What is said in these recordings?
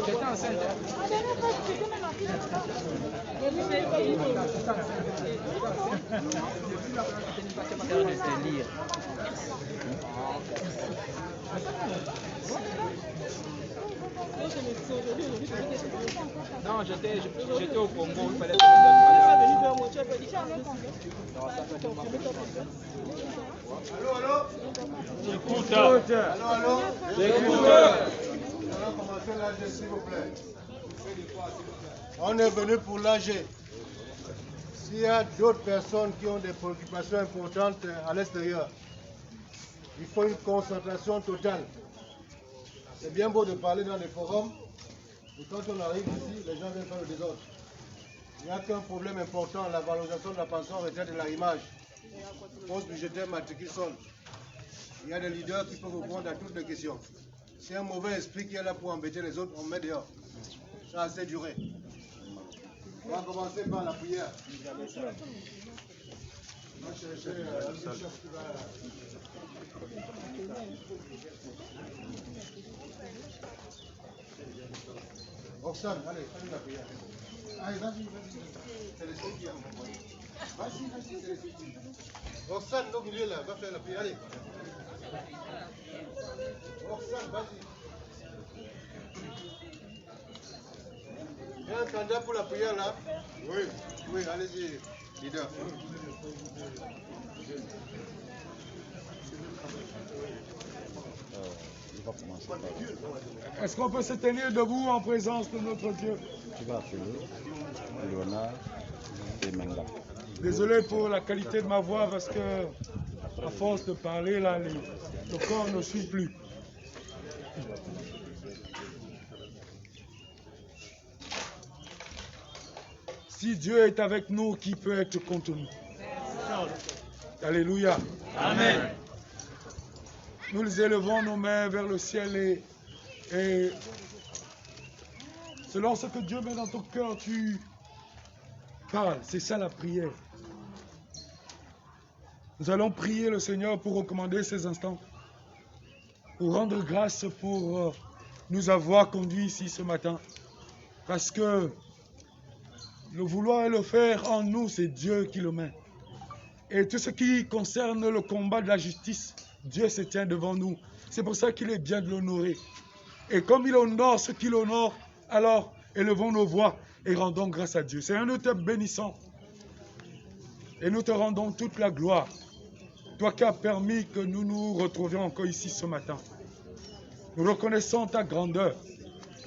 J'étais enceinte. Non, j'étais au Congo, il fallait que J'écoute. Allô. J'écoute. On va commencer l'AG, s'il vous plaît. On est venu pour l'AG. S'il y a d'autres personnes qui ont des préoccupations importantes à l'extérieur, il faut une concentration totale. C'est bien beau de parler dans des forums, mais quand on arrive ici, les gens viennent faire le désordre. Il n'y a qu'un problème important, la valorisation de la pension retraite et l'arrimage. Poste budgétaire, matricule solde. Il y a des leaders qui peuvent répondre à toutes les questions. Si un mauvais esprit qui est là pour embêter les autres, on met dehors. Ça a assez duré. On va commencer par la prière. On va chercher un chef qui va... Roxane, allez, fais la prière. Allez, vas-y. C'est le seul qui a envoyé. Vas-y, c'est le seul. Roxane, au milieu là, va faire la prière, allez. Roxane, vas-y. Il y a un candidat pour la prière là? Oui, allez-y, leader. Est-ce qu'on peut se tenir debout en présence de notre Dieu? Tu vas appeler Léonard et Menga. Désolé pour la qualité de ma voix parce que, à force de parler, là, le corps ne suit plus. Si Dieu est avec nous, qui peut être contre nous? Alléluia. Amen. Nous élevons nos mains vers le ciel et selon ce que Dieu met dans ton cœur, tu parles. C'est ça la prière. Nous allons prier le Seigneur pour recommander ces instants, pour rendre grâce pour nous avoir conduits ici ce matin. Parce que le vouloir et le faire en nous, c'est Dieu qui le met. Et tout ce qui concerne le combat de la justice, Dieu se tient devant nous. C'est pour ça qu'il est bien de l'honorer. Et comme il honore ceux qui l'honorent, alors élevons nos voix et rendons grâce à Dieu. C'est un nous te bénissant. Et nous te rendons toute la gloire. Toi qui as permis que nous nous retrouvions encore ici ce matin. Nous reconnaissons ta grandeur,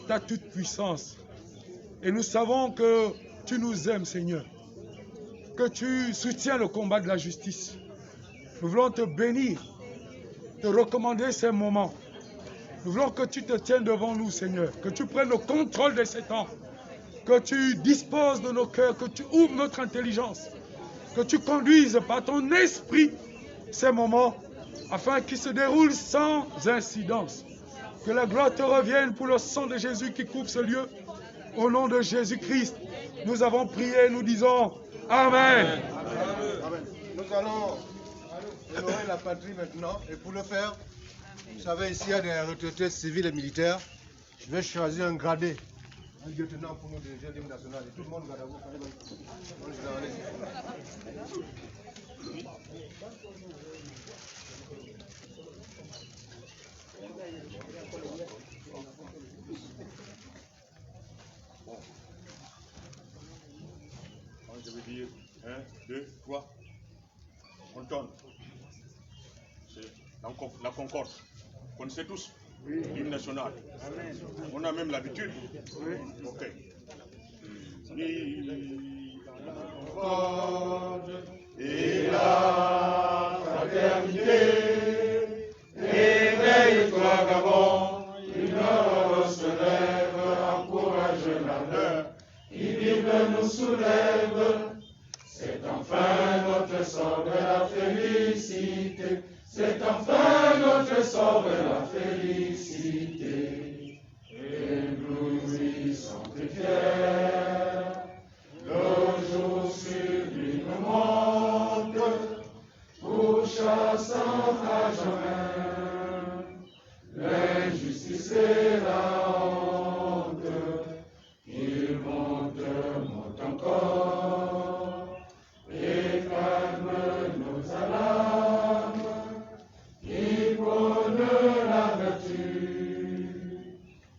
ta toute-puissance. Et nous savons que tu nous aimes, Seigneur. Que tu soutiens le combat de la justice. Nous voulons te bénir, te recommander ces moments. Nous voulons que tu te tiennes devant nous, Seigneur. Que tu prennes le contrôle de ces temps. Que tu disposes de nos cœurs, que tu ouvres notre intelligence. Que tu conduises par ton esprit ces moments afin qu'ils se déroulent sans incidence. Que la gloire te revienne pour le sang de Jésus qui couvre ce lieu. Au nom de Jésus-Christ, nous avons prié, nous disons Amen. Amen. Nous allons honorer la patrie maintenant. Et pour le faire, vous savez, ici il y a des retraités civils et militaires. Je vais choisir un gradé, un lieutenant pour nous diriger l'hymne national. Et tout le monde va d'abord. Je veux dire 1, 2, 3. On tourne. C'est la concorde. Vous connaissez tous l'hymne national. On a même l'habitude. Ok. Concorde et la fraternité. Éveille-toi, Gabon. Une heure se lève, encourage l'ardeur. Qui vive nous soulève. C'est enfin notre sort de la félicité. C'est enfin notre sort de la félicité. Éblouissant et fiers, le jour sublime monte, pourchassant à jamais l'injustice c'est la honte. Il monte encore et calme nos alarmes. Il prône la vertu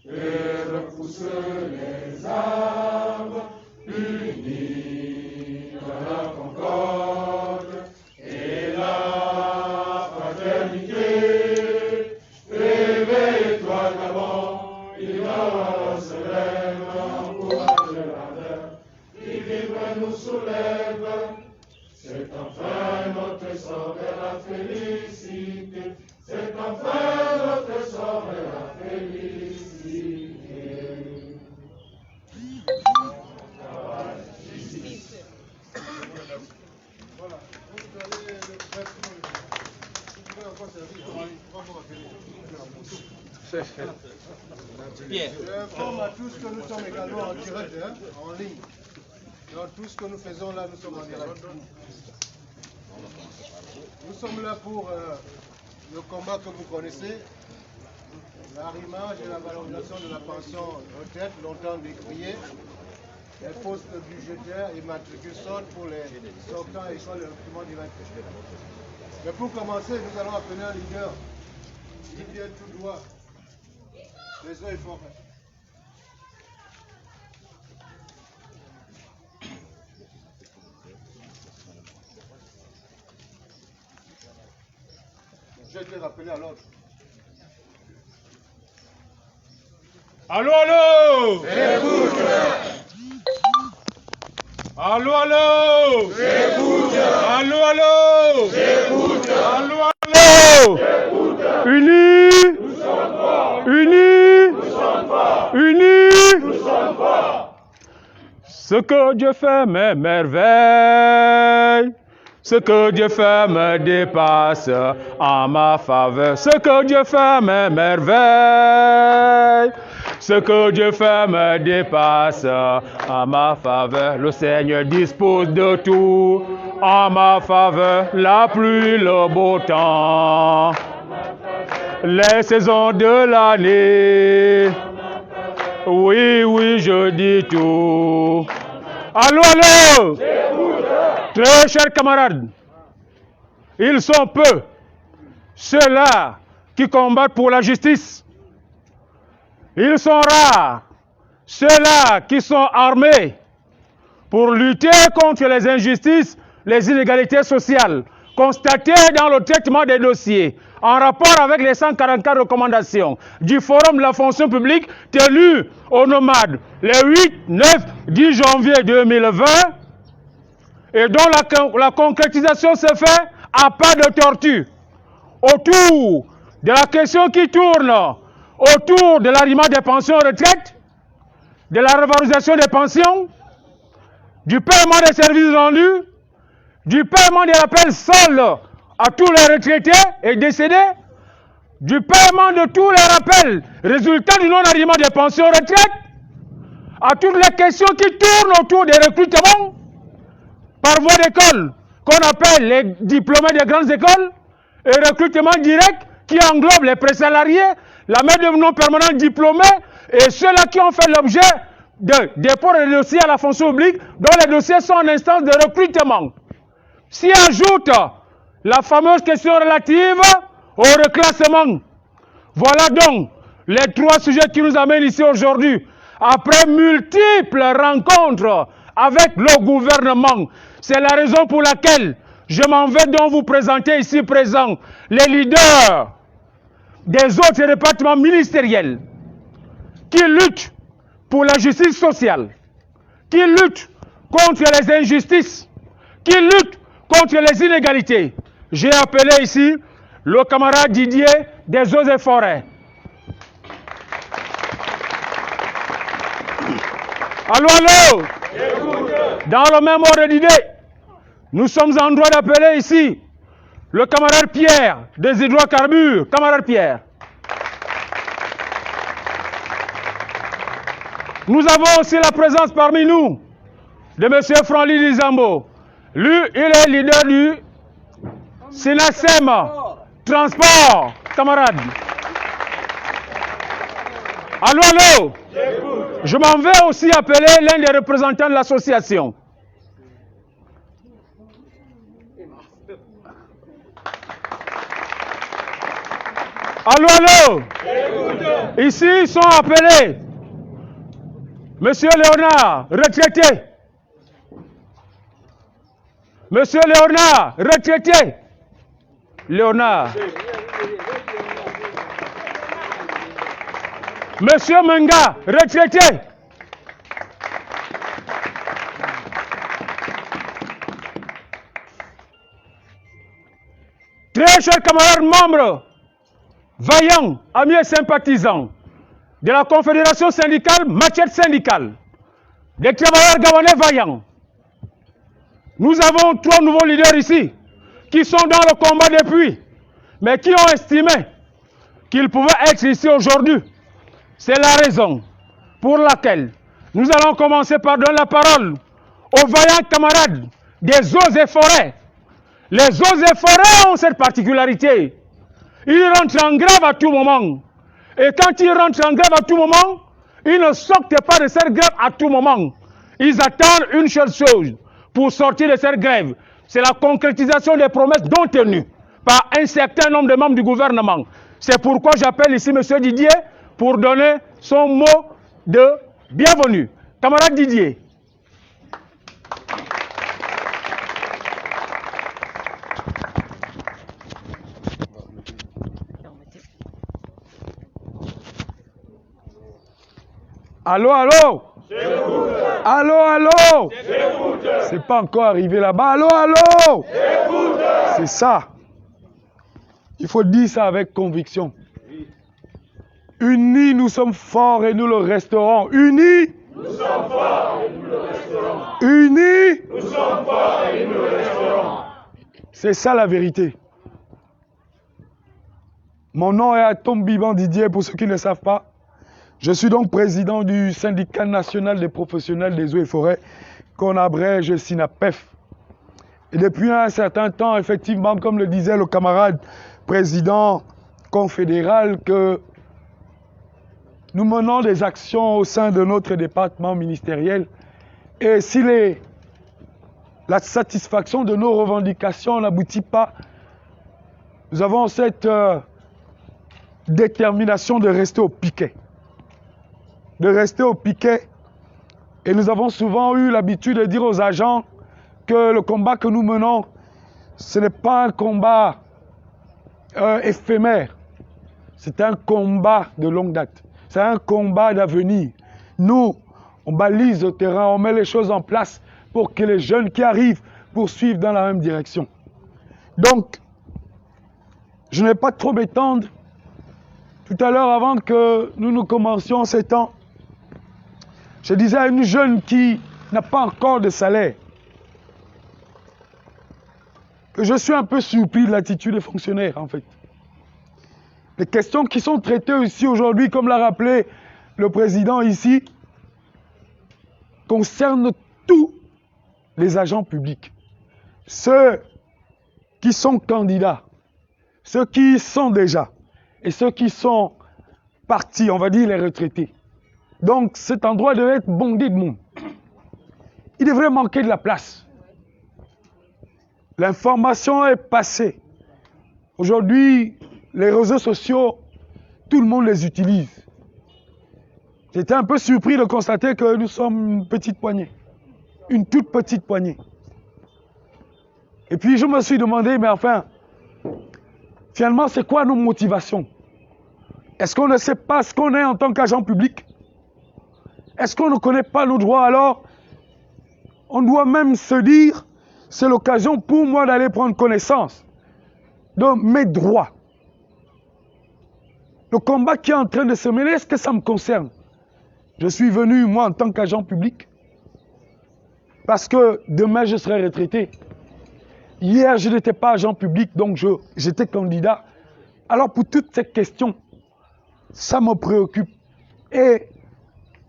et repousse les armes, unis dans la concorde et la fraternité. Réveille-toi d'abord, il se lève, encourage l'ardeur, il vivre nous soulève. C'est enfin notre sort vers la félicité. C'est enfin notre sort vers la félicité. Voilà. Vous allez le faire. Vous pouvez encore servir. Pierre. J'informe à tous que nous sommes également en direct, en ligne. Donc tout ce que nous faisons là, nous sommes en direct. Nous sommes là pour le combat que vous connaissez, l'arrimage et la valorisation de la pension retraite, longtemps décriée, les postes budgétaires et matricules soldes pour les sortants et écoles de recrutement direct. Mais pour commencer, nous allons appeler un leader. Il vient tout droit. Les yeux forts. J'ai été rappelé à l'ordre. Allô, allô! Écoute! Allô, allô! Écoute! Allô, allô! Écoute! Allô, allô! Écoute! Unis! Nous sommes forts! Unis! Nous sommes forts! Unis! Nous sommes forts! Ce que Dieu fait mes merveilles. Ce que Dieu fait me dépasse en ma faveur. Ce que Dieu fait me merveille. Ce que Dieu fait me dépasse en ma faveur. Le Seigneur dispose de tout en ma faveur. La pluie, le beau temps, les saisons de l'année. Oui, oui, je dis tout. Allô, allô! Très chers camarades, ils sont peu, ceux-là qui combattent pour la justice. Ils sont rares, ceux-là qui sont armés pour lutter contre les injustices, les inégalités sociales constatées dans le traitement des dossiers en rapport avec les 144 recommandations du Forum de la fonction publique tenu au Nomade les 8, 9, 10 janvier 2020 et dont la concrétisation se fait à pas de tortue autour de la question qui tourne autour de l'arrimage des pensions retraite, de la revalorisation des pensions, du paiement des services rendus, du paiement des rappels sols à tous les retraités et décédés, du paiement de tous les rappels résultant du non-arrimage des pensions retraite, à toutes les questions qui tournent autour des recrutements par voie d'école, qu'on appelle les diplômés des grandes écoles, et recrutement direct qui englobe les présalariés, la main de non permanents diplômés et ceux-là qui ont fait l'objet de dépôt de dossiers à la fonction publique, dont les dossiers sont en instance de recrutement. S'y ajoute la fameuse question relative au reclassement. Voilà donc les trois sujets qui nous amènent ici aujourd'hui. Après multiples rencontres avec le gouvernement, c'est la raison pour laquelle je m'en vais donc vous présenter ici présents les leaders des autres départements ministériels qui luttent pour la justice sociale, qui luttent contre les injustices, qui luttent contre les inégalités. J'ai appelé ici le camarade Didier des Eaux et Forêts. Allô, allô? Dans le même ordre d'idée, nous sommes en droit d'appeler ici le camarade Pierre des hydrocarbures. Camarade Pierre. Nous avons aussi la présence parmi nous de M. Franly Lizambo. Lui, il est leader du SINASEM Transport, camarade. Allô, allô? Je m'en vais aussi appeler l'un des représentants de l'association. Allô, allô? Ici, ils sont appelés. Monsieur Léonard, retraité. Monsieur Léonard, retraité. Léonard. Monsieur Menga, retraité. Très chers camarades membres, vaillants, amis et sympathisants de la Confédération syndicale, Machette syndicale, des travailleurs gabonais vaillants. Nous avons 3 nouveaux leaders ici qui sont dans le combat depuis, mais qui ont estimé qu'ils pouvaient être ici aujourd'hui. C'est la raison pour laquelle nous allons commencer par donner la parole aux vaillants camarades des eaux et forêts. Les eaux et forêts ont cette particularité. Ils rentrent en grève à tout moment. Et quand ils rentrent en grève à tout moment, ils ne sortent pas de cette grève à tout moment. Ils attendent une seule chose pour sortir de cette grève. C'est la concrétisation des promesses non tenues par un certain nombre de membres du gouvernement. C'est pourquoi j'appelle ici M. Didier pour donner son mot de bienvenue. Camarade Didier. Allô, allô? Allô, allô? C'est pas encore arrivé là-bas. Allô, allô? C'est ça. Il faut dire ça avec conviction. Unis, nous sommes forts et nous le resterons. Unis, nous sommes forts et nous le resterons. Unis, nous sommes forts et nous le resterons. C'est ça la vérité. Mon nom est Atom Biban Didier, pour ceux qui ne savent pas. Je suis donc président du syndicat national des professionnels des eaux et forêts, qu'on abrège SINAPEF. Et depuis un certain temps, effectivement, comme le disait le camarade président confédéral, que nous menons des actions au sein de notre département ministériel. Et si la satisfaction de nos revendications n'aboutit pas, nous avons cette détermination de rester au piquet. De rester au piquet. Et nous avons souvent eu l'habitude de dire aux agents que le combat que nous menons, ce n'est pas un combat éphémère. C'est un combat de longue date. C'est un combat d'avenir. Nous, on balise le terrain, on met les choses en place pour que les jeunes qui arrivent poursuivent dans la même direction. Donc, je ne vais pas trop m'étendre. Tout à l'heure, avant que nous commencions ces temps, je disais à une jeune qui n'a pas encore de salaire que je suis un peu surpris de l'attitude des fonctionnaires, en fait. Les questions qui sont traitées ici aujourd'hui, comme l'a rappelé le président ici, concernent tous les agents publics. Ceux qui sont candidats, ceux qui sont déjà, et ceux qui sont partis, on va dire les retraités. Donc cet endroit devait être bondé de monde. Il devrait manquer de la place. L'information est passée. Aujourd'hui, les réseaux sociaux, tout le monde les utilise. J'étais un peu surpris de constater que nous sommes une petite poignée. Une toute petite poignée. Et puis je me suis demandé, mais enfin, finalement, c'est quoi nos motivations? Est-ce qu'on ne sait pas ce qu'on est en tant qu'agent public? Est-ce qu'on ne connaît pas nos droits? Alors, on doit même se dire, c'est l'occasion pour moi d'aller prendre connaissance de mes droits. Le combat qui est en train de se mener, est-ce que ça me concerne? Je suis venu, moi, en tant qu'agent public, parce que demain, je serai retraité. Hier, je n'étais pas agent public, donc j'étais candidat. Alors, pour toutes ces questions, ça me préoccupe. Et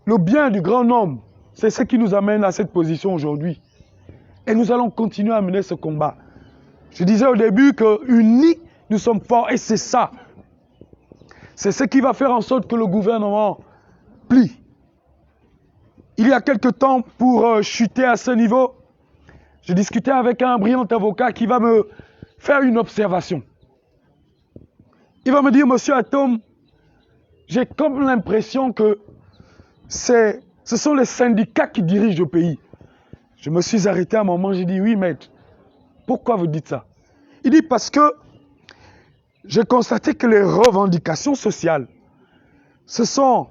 le bien du grand nombre, c'est ce qui nous amène à cette position aujourd'hui. Et nous allons continuer à mener ce combat. Je disais au début que unis, nous sommes forts, et c'est ça. C'est ce qui va faire en sorte que le gouvernement rempli. Il y a quelque temps, pour chuter à ce niveau, j'ai discuté avec un brillant avocat qui va me faire une observation. Il va me dire, monsieur Atom, j'ai comme l'impression que ce sont les syndicats qui dirigent le pays. Je me suis arrêté à un moment, j'ai dit, oui maître, pourquoi vous dites ça? Il dit, parce que j'ai constaté que les revendications sociales, ce sont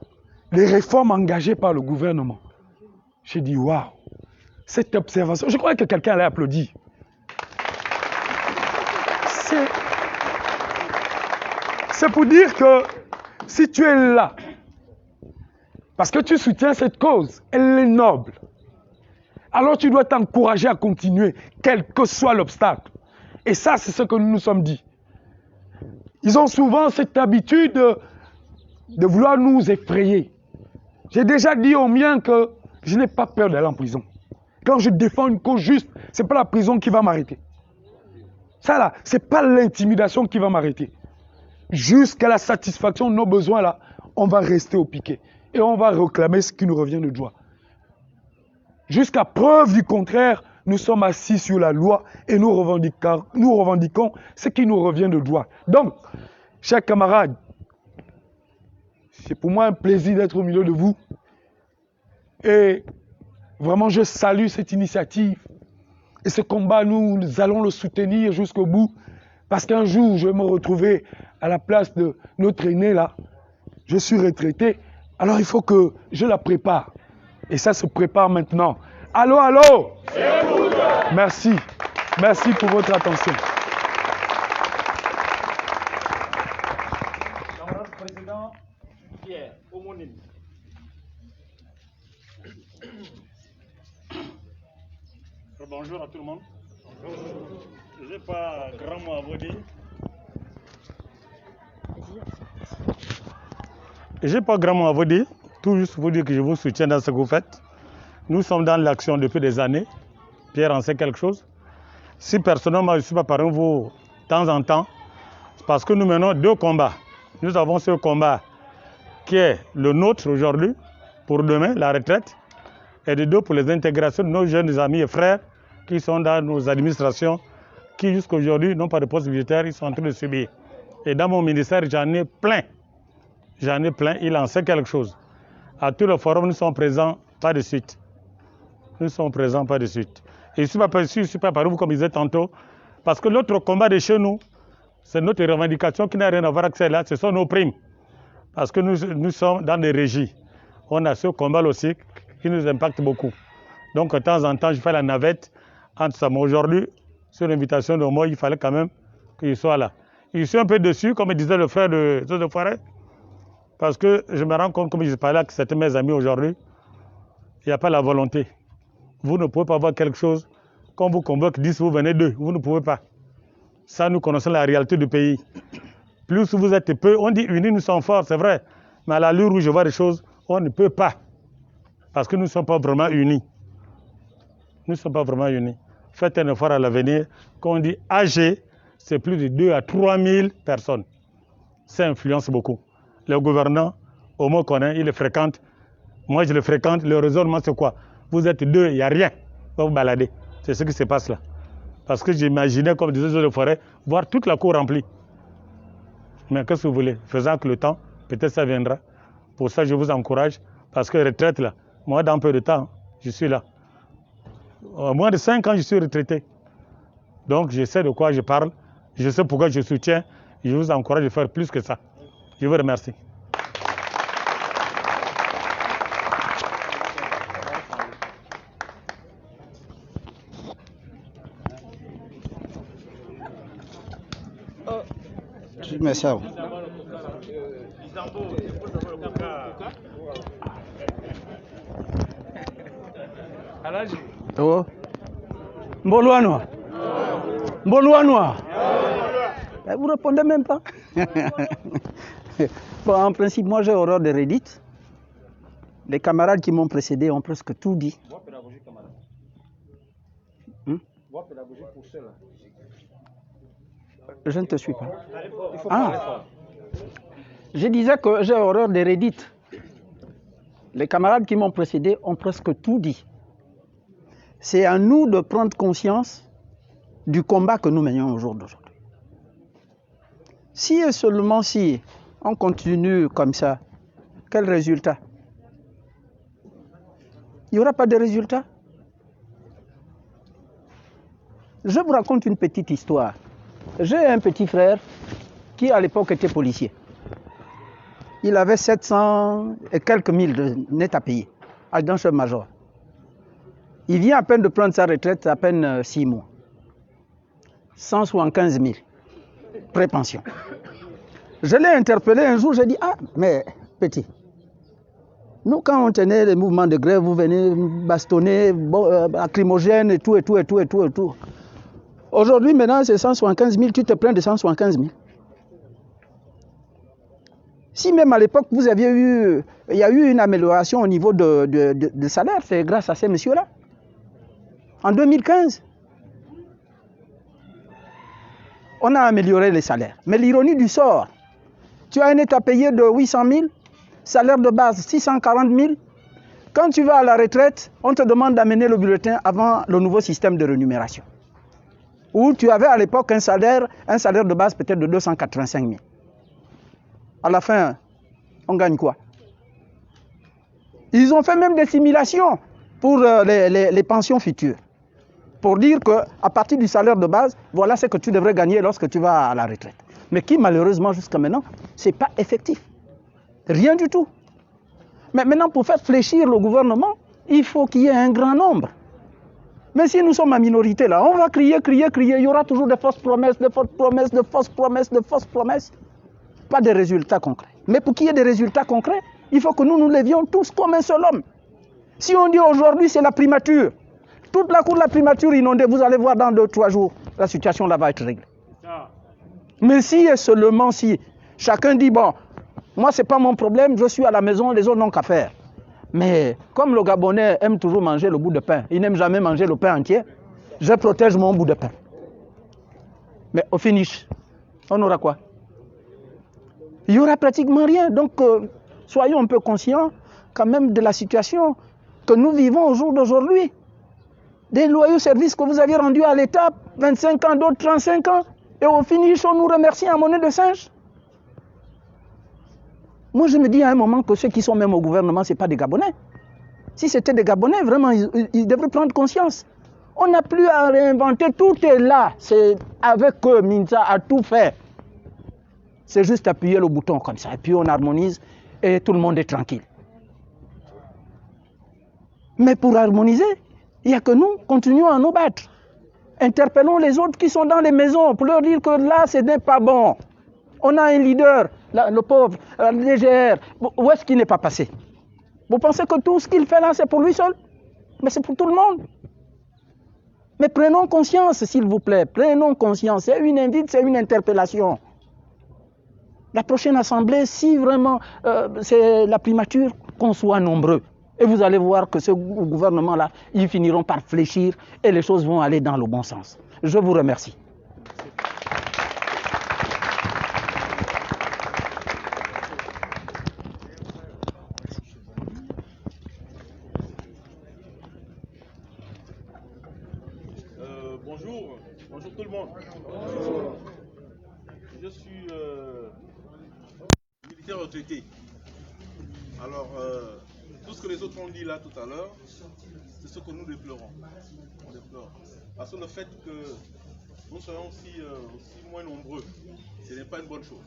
les réformes engagées par le gouvernement. J'ai dit, waouh, cette observation, je crois que quelqu'un l'a applaudi. C'est pour dire que si tu es là, parce que tu soutiens cette cause, elle est noble, alors tu dois t'encourager à continuer, quel que soit l'obstacle. Et ça, c'est ce que nous nous sommes dit. Ils ont souvent cette habitude de vouloir nous effrayer. J'ai déjà dit aux miens que je n'ai pas peur d'aller en prison. Quand je défends une cause juste, ce n'est pas la prison qui va m'arrêter. Ça là, ce n'est pas l'intimidation qui va m'arrêter. Jusqu'à la satisfaction de nos besoins là, on va rester au piquet. Et on va réclamer ce qui nous revient de droit. Jusqu'à preuve du contraire, nous sommes assis sur la loi et nous revendiquons ce qui nous revient de droit. Donc, chers camarades, c'est pour moi un plaisir d'être au milieu de vous. Et vraiment, je salue cette initiative. Et ce combat, nous allons le soutenir jusqu'au bout. Parce qu'un jour, je vais me retrouver à la place de notre aîné là. Je suis retraité. Alors, il faut que je la prépare. Et ça se prépare maintenant. Allô, allô? Merci. Merci pour votre attention. Camarade président Pierre Omonine. Bonjour à tout le monde. Je n'ai pas grand mot à vous dire. Je n'ai pas grand mot à vous dire. Tout juste vous dire que je vous soutiens dans ce que vous faites. Nous sommes dans l'action depuis des années. Pierre en sait quelque chose. Si personnellement je ne suis pas parmi vous de temps en temps, c'est parce que nous menons deux combats. Nous avons ce combat qui est le nôtre aujourd'hui, pour demain, la retraite, et de deux pour les intégrations de nos jeunes amis et frères qui sont dans nos administrations, qui jusqu'à aujourd'hui n'ont pas de poste budgétaire, ils sont en train de subir. Et dans mon ministère, j'en ai plein. J'en ai plein, il en sait quelque chose. À tout le forum, nous sommes présents, pas de suite. Nous sommes présents, pas de suite. Et je ne suis pas parmi vous comme je disais tantôt, parce que l'autre combat de chez nous, c'est notre revendication qui n'a rien à voir avec celle-là, ce sont nos primes. Parce que nous sommes dans des régies. On a ce combat aussi qui nous impacte beaucoup. Donc de temps en temps, je fais la navette entre ça. Mais aujourd'hui, sur l'invitation de moi, il fallait quand même qu'il soit là. Je suis un peu dessus, comme disait le frère de Forêt, parce que je me rends compte, comme je parlais avec certains de mes amis aujourd'hui, il n'y a pas la volonté. Vous ne pouvez pas avoir quelque chose, quand vous convoque 10, vous venez 2, vous ne pouvez pas. Ça, nous connaissons la réalité du pays. Plus vous êtes peu, on dit unis, nous sommes forts, c'est vrai. Mais à l'allure où je vois des choses, on ne peut pas. Parce que nous ne sommes pas vraiment unis. Nous ne sommes pas vraiment unis. Faites un effort à l'avenir. Quand on dit AG, c'est plus de 2 à 3 000 personnes. Ça influence beaucoup. Le gouvernant, au mot qu'on a, il le fréquente. Moi, je le fréquente. Le raisonnement, c'est quoi? Vous êtes 2, il n'y a rien. Vous vous baladez. C'est ce qui se passe là. Parce que j'imaginais, comme disait Joseph Forêt, voir toute la cour remplie. Mais qu'est-ce que vous voulez? Faisant que le temps, peut-être ça viendra. Pour ça, je vous encourage. Parce que retraite, là, moi, dans peu de temps, je suis là. Au moins de 5 ans, je suis retraité. Donc, je sais de quoi je parle. Je sais pourquoi je soutiens. Je vous encourage de faire plus que ça. Je vous remercie. Merci à vous. Oh. Mboloanois. Mboloanois. Vous ne répondez même pas. Bon, en principe, moi j'ai horreur de Reddit. Les camarades qui m'ont précédé ont presque tout dit. Voie pédagogique, camarade. Voie pédagogique pour cela. Je ne te suis pas. Ah. Je disais que j'ai horreur de Reddit. Les camarades qui m'ont précédé ont presque tout dit. C'est à nous de prendre conscience du combat que nous menons au jour d'aujourd'hui. Si et seulement si on continue comme ça, quel résultat? Il n'y aura pas de résultat. Je vous raconte une petite histoire. J'ai un petit frère qui à l'époque était policier. Il avait 700 et quelques mille de net à payer, adjudant-chef-major. Il vient à peine de prendre sa retraite, à peine 6 mois. 175 000, pré-pension. Je l'ai interpellé un jour, j'ai dit, ah, mais petit, nous quand on tenait les mouvements de grève, vous venez bastonner, lacrymogène et tout. Aujourd'hui, maintenant, c'est 175 000, tu te plains de 175 000. Si même à l'époque, il y a eu une amélioration au niveau de salaire, c'est grâce à ces messieurs-là. En 2015, on a amélioré les salaires. Mais l'ironie du sort, tu as un état payé de 800 000, salaire de base 640 000. Quand tu vas à la retraite, on te demande d'amener le bulletin avant le nouveau système de rémunération. Où tu avais à l'époque un salaire de base peut-être de 285 000. À la fin, on gagne quoi? Ils ont fait même des simulations pour les pensions futures. Pour dire qu'à partir du salaire de base, voilà ce que tu devrais gagner lorsque tu vas à la retraite. Mais qui, malheureusement, jusqu'à maintenant, ce n'est pas effectif. Rien du tout. Mais maintenant, pour faire fléchir le gouvernement, il faut qu'il y ait un grand nombre. Mais si nous sommes en minorité, là, on va crier, il y aura toujours des fausses promesses, pas de résultats concrets. Mais pour qu'il y ait des résultats concrets, il faut que nous nous levions tous comme un seul homme. Si on dit aujourd'hui c'est la primature, toute la cour de la primature inondée, vous allez voir dans 2-3 jours, la situation là va être réglée. Mais si et seulement si chacun dit, bon, moi c'est pas mon problème, je suis à la maison, les autres n'ont qu'à faire. Mais comme le Gabonais aime toujours manger le bout de pain, il n'aime jamais manger le pain entier, je protège mon bout de pain. Mais au finish, on aura quoi? Il n'y aura pratiquement rien. Donc, soyons un peu conscients quand même de la situation que nous vivons au jour d'aujourd'hui. Des loyaux services que vous aviez rendus à l'État, 25 ans, d'autres 35 ans, et au finish, on nous remercie en monnaie de singe. Moi, je me dis à un moment que ceux qui sont même au gouvernement, ce n'est pas des Gabonais. Si c'était des Gabonais, vraiment, ils devraient prendre conscience. On n'a plus à réinventer, tout est là. C'est avec eux, Minza a tout fait. C'est juste appuyer le bouton comme ça, et puis on harmonise, et tout le monde est tranquille. Mais pour harmoniser, il n'y a que nous, continuons à nous battre. Interpellons les autres qui sont dans les maisons pour leur dire que là, ce n'est pas bon. On a un leader, le pauvre, la DGR. Où est-ce qu'il n'est pas passé? Vous pensez que tout ce qu'il fait là, c'est pour lui seul? Mais c'est pour tout le monde. Mais prenons conscience, s'il vous plaît. Prenons conscience. C'est une invite, c'est une interpellation. La prochaine assemblée, si vraiment c'est la primature, qu'on soit nombreux. Et vous allez voir que ce gouvernement-là, ils finiront par fléchir et les choses vont aller dans le bon sens. Je vous remercie. Bonjour tout le monde. Bonjour. Je suis militaire retraité. Alors, tout ce que les autres ont dit là tout à l'heure, c'est ce que nous déplorons. On déplore. Parce que le fait que nous soyons aussi moins nombreux, ce n'est pas une bonne chose.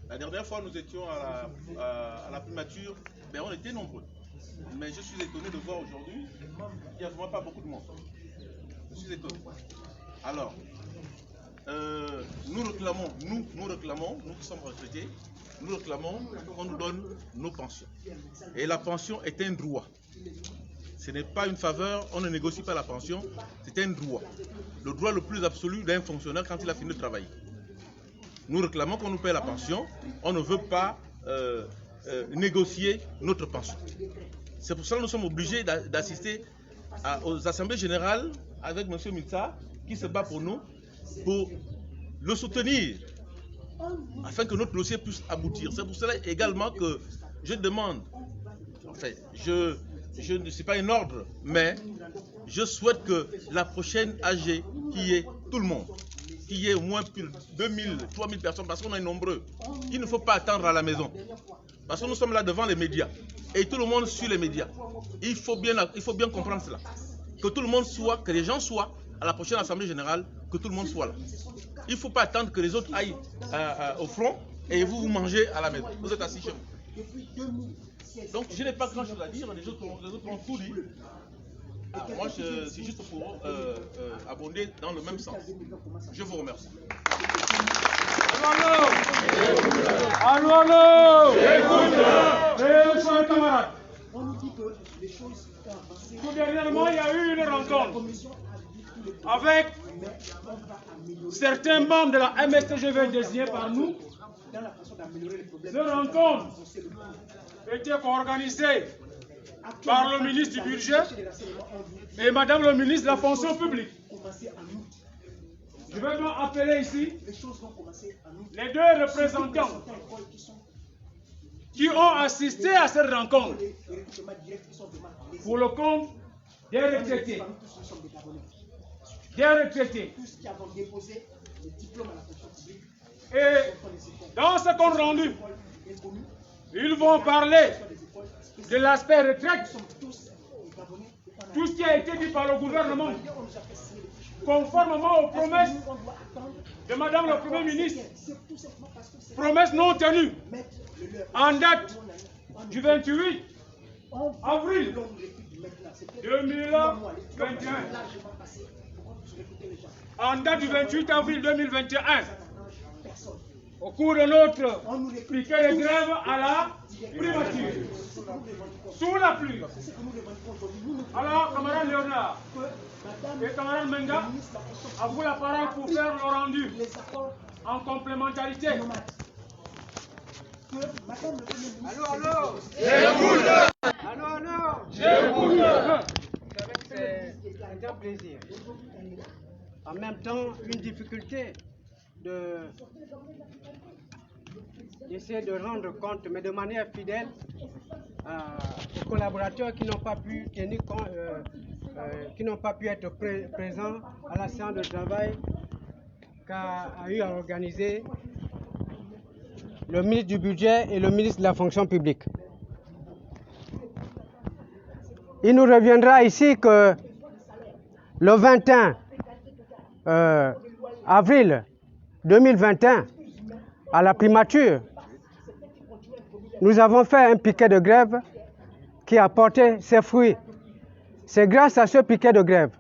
La dernière fois, nous étions à la primature, ben, on était nombreux. Mais je suis étonné de voir aujourd'hui qu'il n'y a vraiment pas beaucoup de monde. Je suis étonné. Alors, nous réclamons, nous qui sommes retraités, nous réclamons qu'on nous donne nos pensions. Et la pension est un droit. Ce n'est pas une faveur, on ne négocie pas la pension, c'est un droit. Le droit le plus absolu d'un fonctionnaire quand il a fini de travailler. Nous réclamons qu'on nous paie la pension, on ne veut pas négocier notre pension. C'est pour ça que nous sommes obligés d'assister aux assemblées générales avec M. Mitsa qui se bat pour nous, pour le soutenir, afin que notre dossier puisse aboutir. C'est pour cela également que je demande enfin, je ne suis pas un ordre, mais je souhaite que la prochaine AG, qui est tout le monde, qu'il y ait au moins plus de 2000, 3000 personnes, parce qu'on est nombreux, qu'il ne faut pas attendre à la maison. Parce que nous sommes là devant les médias, et tout le monde suit les médias. Il faut bien comprendre cela. Que tout le monde soit, que les gens soient à la prochaine Assemblée Générale, que tout le monde soit là. Il ne faut pas attendre que les autres aillent au front, et vous mangez à la maison. Vous êtes assis chez vous. Donc je n'ai pas grand chose à dire, les autres ont tout dit. Moi, c'est juste pour abonder dans le même sens. Je vous remercie. Allô, allô. J'écoute. Chers camarades. Tout dernièrement, il y a eu une rencontre avec certains membres de la MSTGV désignés par nous. Cette rencontre était organisée par le ministre du Budget et Madame le ministre de la Fonction publique. Je vais donc appeler ici les deux représentants qui ont assisté à cette rencontre pour le compte des retraités. Et dans ce compte rendu, ils vont parler de l'aspect retraite, tout ce qui a été dit par le gouvernement, conformément aux promesses de Madame le Premier ministre, promesses non tenues, en date du 28 avril 2021. En date du 28 avril 2021, au cours de notre piquet de grève à la primature, sous la pluie. Alors, camarade Léonard et camarade Menga, à vous la parole pour faire le rendu en complémentarité. Allô, allô. J'écoute. Allô, allô. J'écoute. C'est un plaisir. En même temps, une difficulté d'essayer de rendre compte, mais de manière fidèle, aux collaborateurs qui n'ont pas pu tenir compte, qui n'ont pas pu être présents à la séance de travail qu'a eu à organiser le ministre du Budget et le ministre de la Fonction publique. Il nous reviendra ici que le 21 avril 2021, à la primature, nous avons fait un piquet de grève qui a porté ses fruits. C'est grâce à ce piquet de grève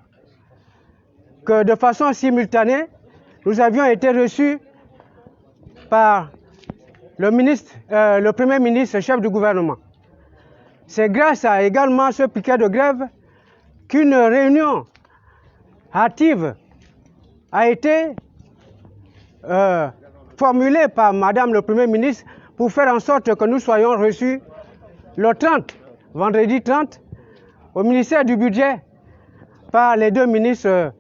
que de façon simultanée, nous avions été reçus par le Premier ministre, chef du gouvernement. C'est grâce à également ce piquet de grève qu'une réunion hâtive a été formulée par Madame le Premier ministre pour faire en sorte que nous soyons reçus le 30, vendredi 30, au ministère du Budget par les deux ministres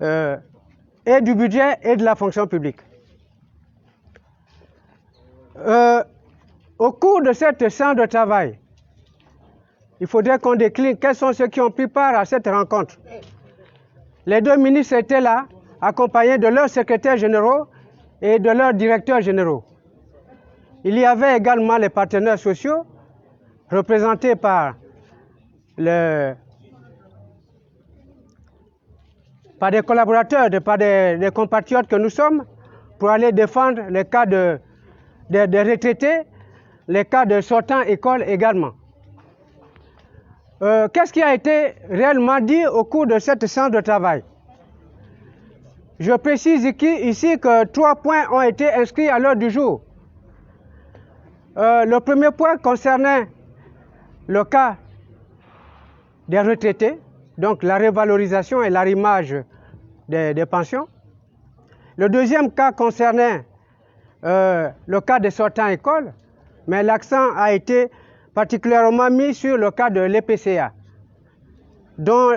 et du Budget et de la Fonction publique. Au cours de cette séance de travail, il faudrait qu'on décline quels sont ceux qui ont pris part à cette rencontre. Les deux ministres étaient là, accompagnés de leurs secrétaires généraux et de leurs directeurs généraux. Il y avait également les partenaires sociaux, représentés par des collaborateurs, par des compatriotes que nous sommes, pour aller défendre les cas des retraités, les cas de sortants école également. Qu'est-ce qui a été réellement dit au cours de cette séance de travail? Je précise ici que 3 points ont été inscrits à l'ordre du jour. Le premier point concernait le cas des retraités, donc la révalorisation et l'arrimage des pensions. Le deuxième cas concernait le cas des sortants école, mais l'accent a été particulièrement mis sur le cas de l'EPCA, dont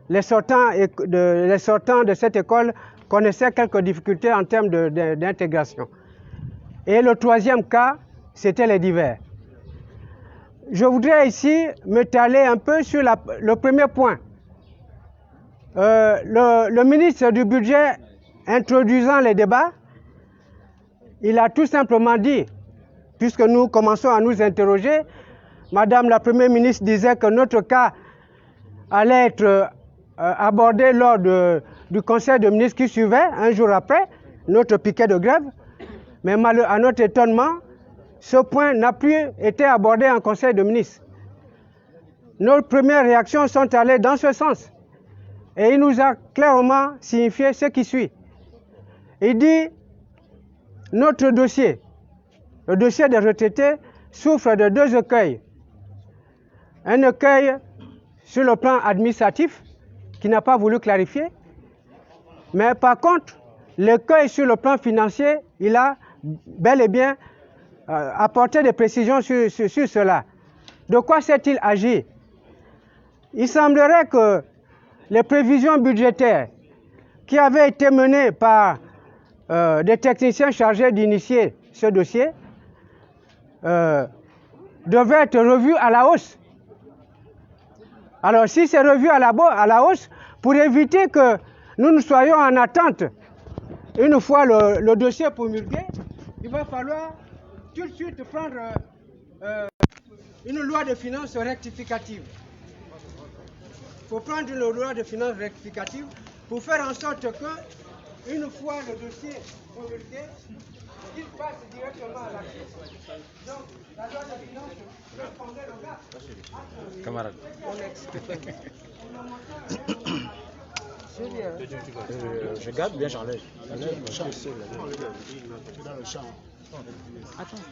les sortants de cette école connaissaient quelques difficultés en termes d'intégration. Et le troisième cas, c'était les divers. je voudrais ici m'étaler un peu sur le premier point. Le ministre du Budget, introduisant les débats, il a tout simplement dit, puisque nous commençons à nous interroger, Madame la Première ministre disait que notre cas allait être abordé lors du Conseil des ministres qui suivait, un jour après, notre piquet de grève. Mais à notre étonnement, ce point n'a plus été abordé en Conseil des ministres. Nos premières réactions sont allées dans ce sens. Et il nous a clairement signifié ce qui suit. Il dit, notre dossier, le dossier des retraités, souffre de deux écueils. Un écueil sur le plan administratif, qui n'a pas voulu clarifier, mais par contre, l'écueil sur le plan financier, il a bel et bien apporté des précisions sur cela. De quoi s'est-il agi? Il semblerait que les prévisions budgétaires qui avaient été menées par des techniciens chargés d'initier ce dossier devaient être revues à la hausse. Alors si c'est revu à la hausse, pour éviter que nous ne soyons en attente, une fois le dossier promulgué, il va falloir tout de suite prendre une loi de finances rectificative. Il faut prendre une loi de finances rectificative pour faire en sorte que, une fois le dossier promulgué, il passe directement à l'action. Donc, la loi de finances répondait le gars. Camarade. Je garde bien, j'enlève. Attends.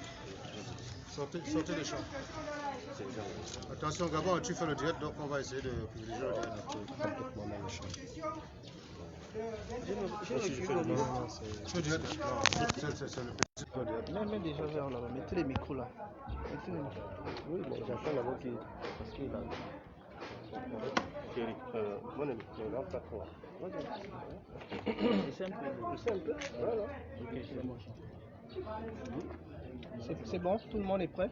Sortez des champs. Attention, Gabon, tu fais le direct, donc on va essayer de privilégier le direct complètement dans le champ. Je direct. C'est le petit direct. Même déjà vers là-bas, mettez les micros là. Oui, mais j'entends là-bas parce qu'il a. Mon ami, là, pas trop. C'est un peu. Voilà. C'est bon, tout le monde est prêt?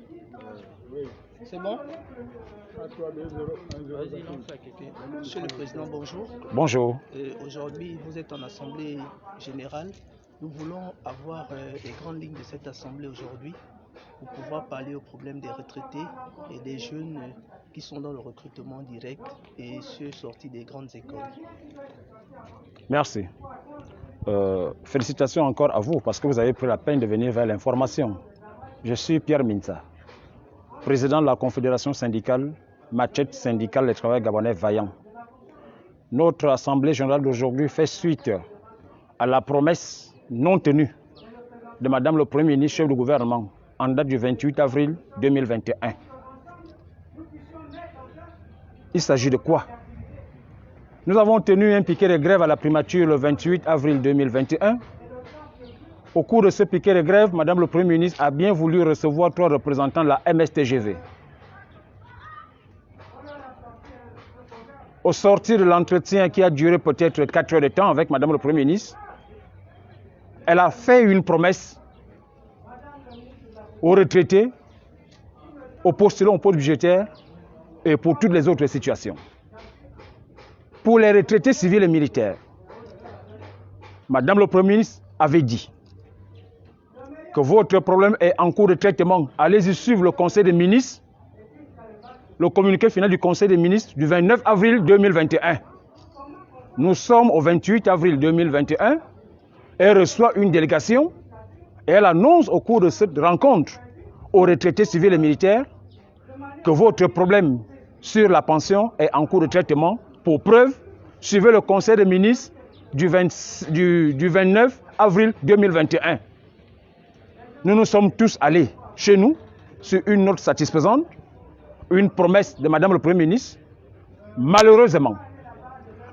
Oui. C'est bon? Vas-y, lance la question. Monsieur le Président, bonjour. Bonjour. Aujourd'hui, vous êtes en Assemblée générale. Nous voulons avoir les grandes lignes de cette Assemblée aujourd'hui pour pouvoir parler aux problèmes des retraités et des jeunes qui sont dans le recrutement direct et ceux sortis des grandes écoles. Merci. Félicitations encore à vous parce que vous avez pris la peine de venir vers l'information. Je suis Pierre Minza, président de la Confédération syndicale, Machette syndicale des travailleurs gabonais vaillants. Notre Assemblée générale d'aujourd'hui fait suite à la promesse non tenue de Madame le Premier ministre, chef du gouvernement, en date du 28 avril 2021. Il s'agit de quoi? Nous avons tenu un piquet de grève à la primature le 28 avril 2021. Au cours de ce piquet de grève, Madame le Premier ministre a bien voulu recevoir 3 représentants de la MSTGV. Au sortir de l'entretien qui a duré peut-être 4 heures de temps avec Madame le Premier ministre, elle a fait une promesse aux retraités, aux postulants au pôle budgétaire et pour toutes les autres situations. Pour les retraités civils et militaires, Madame le Premier ministre avait dit que votre problème est en cours de traitement. Allez-y suivre le Conseil des ministres, le communiqué final du Conseil des ministres du 29 avril 2021. Nous sommes au 28 avril 2021. Elle reçoit une délégation et elle annonce au cours de cette rencontre aux retraités civils et militaires que votre problème sur la pension est en cours de traitement. Pour preuve, suivez le Conseil des ministres du 29 avril 2021. Nous nous sommes tous allés chez nous sur une note satisfaisante, une promesse de Madame le Premier ministre. Malheureusement,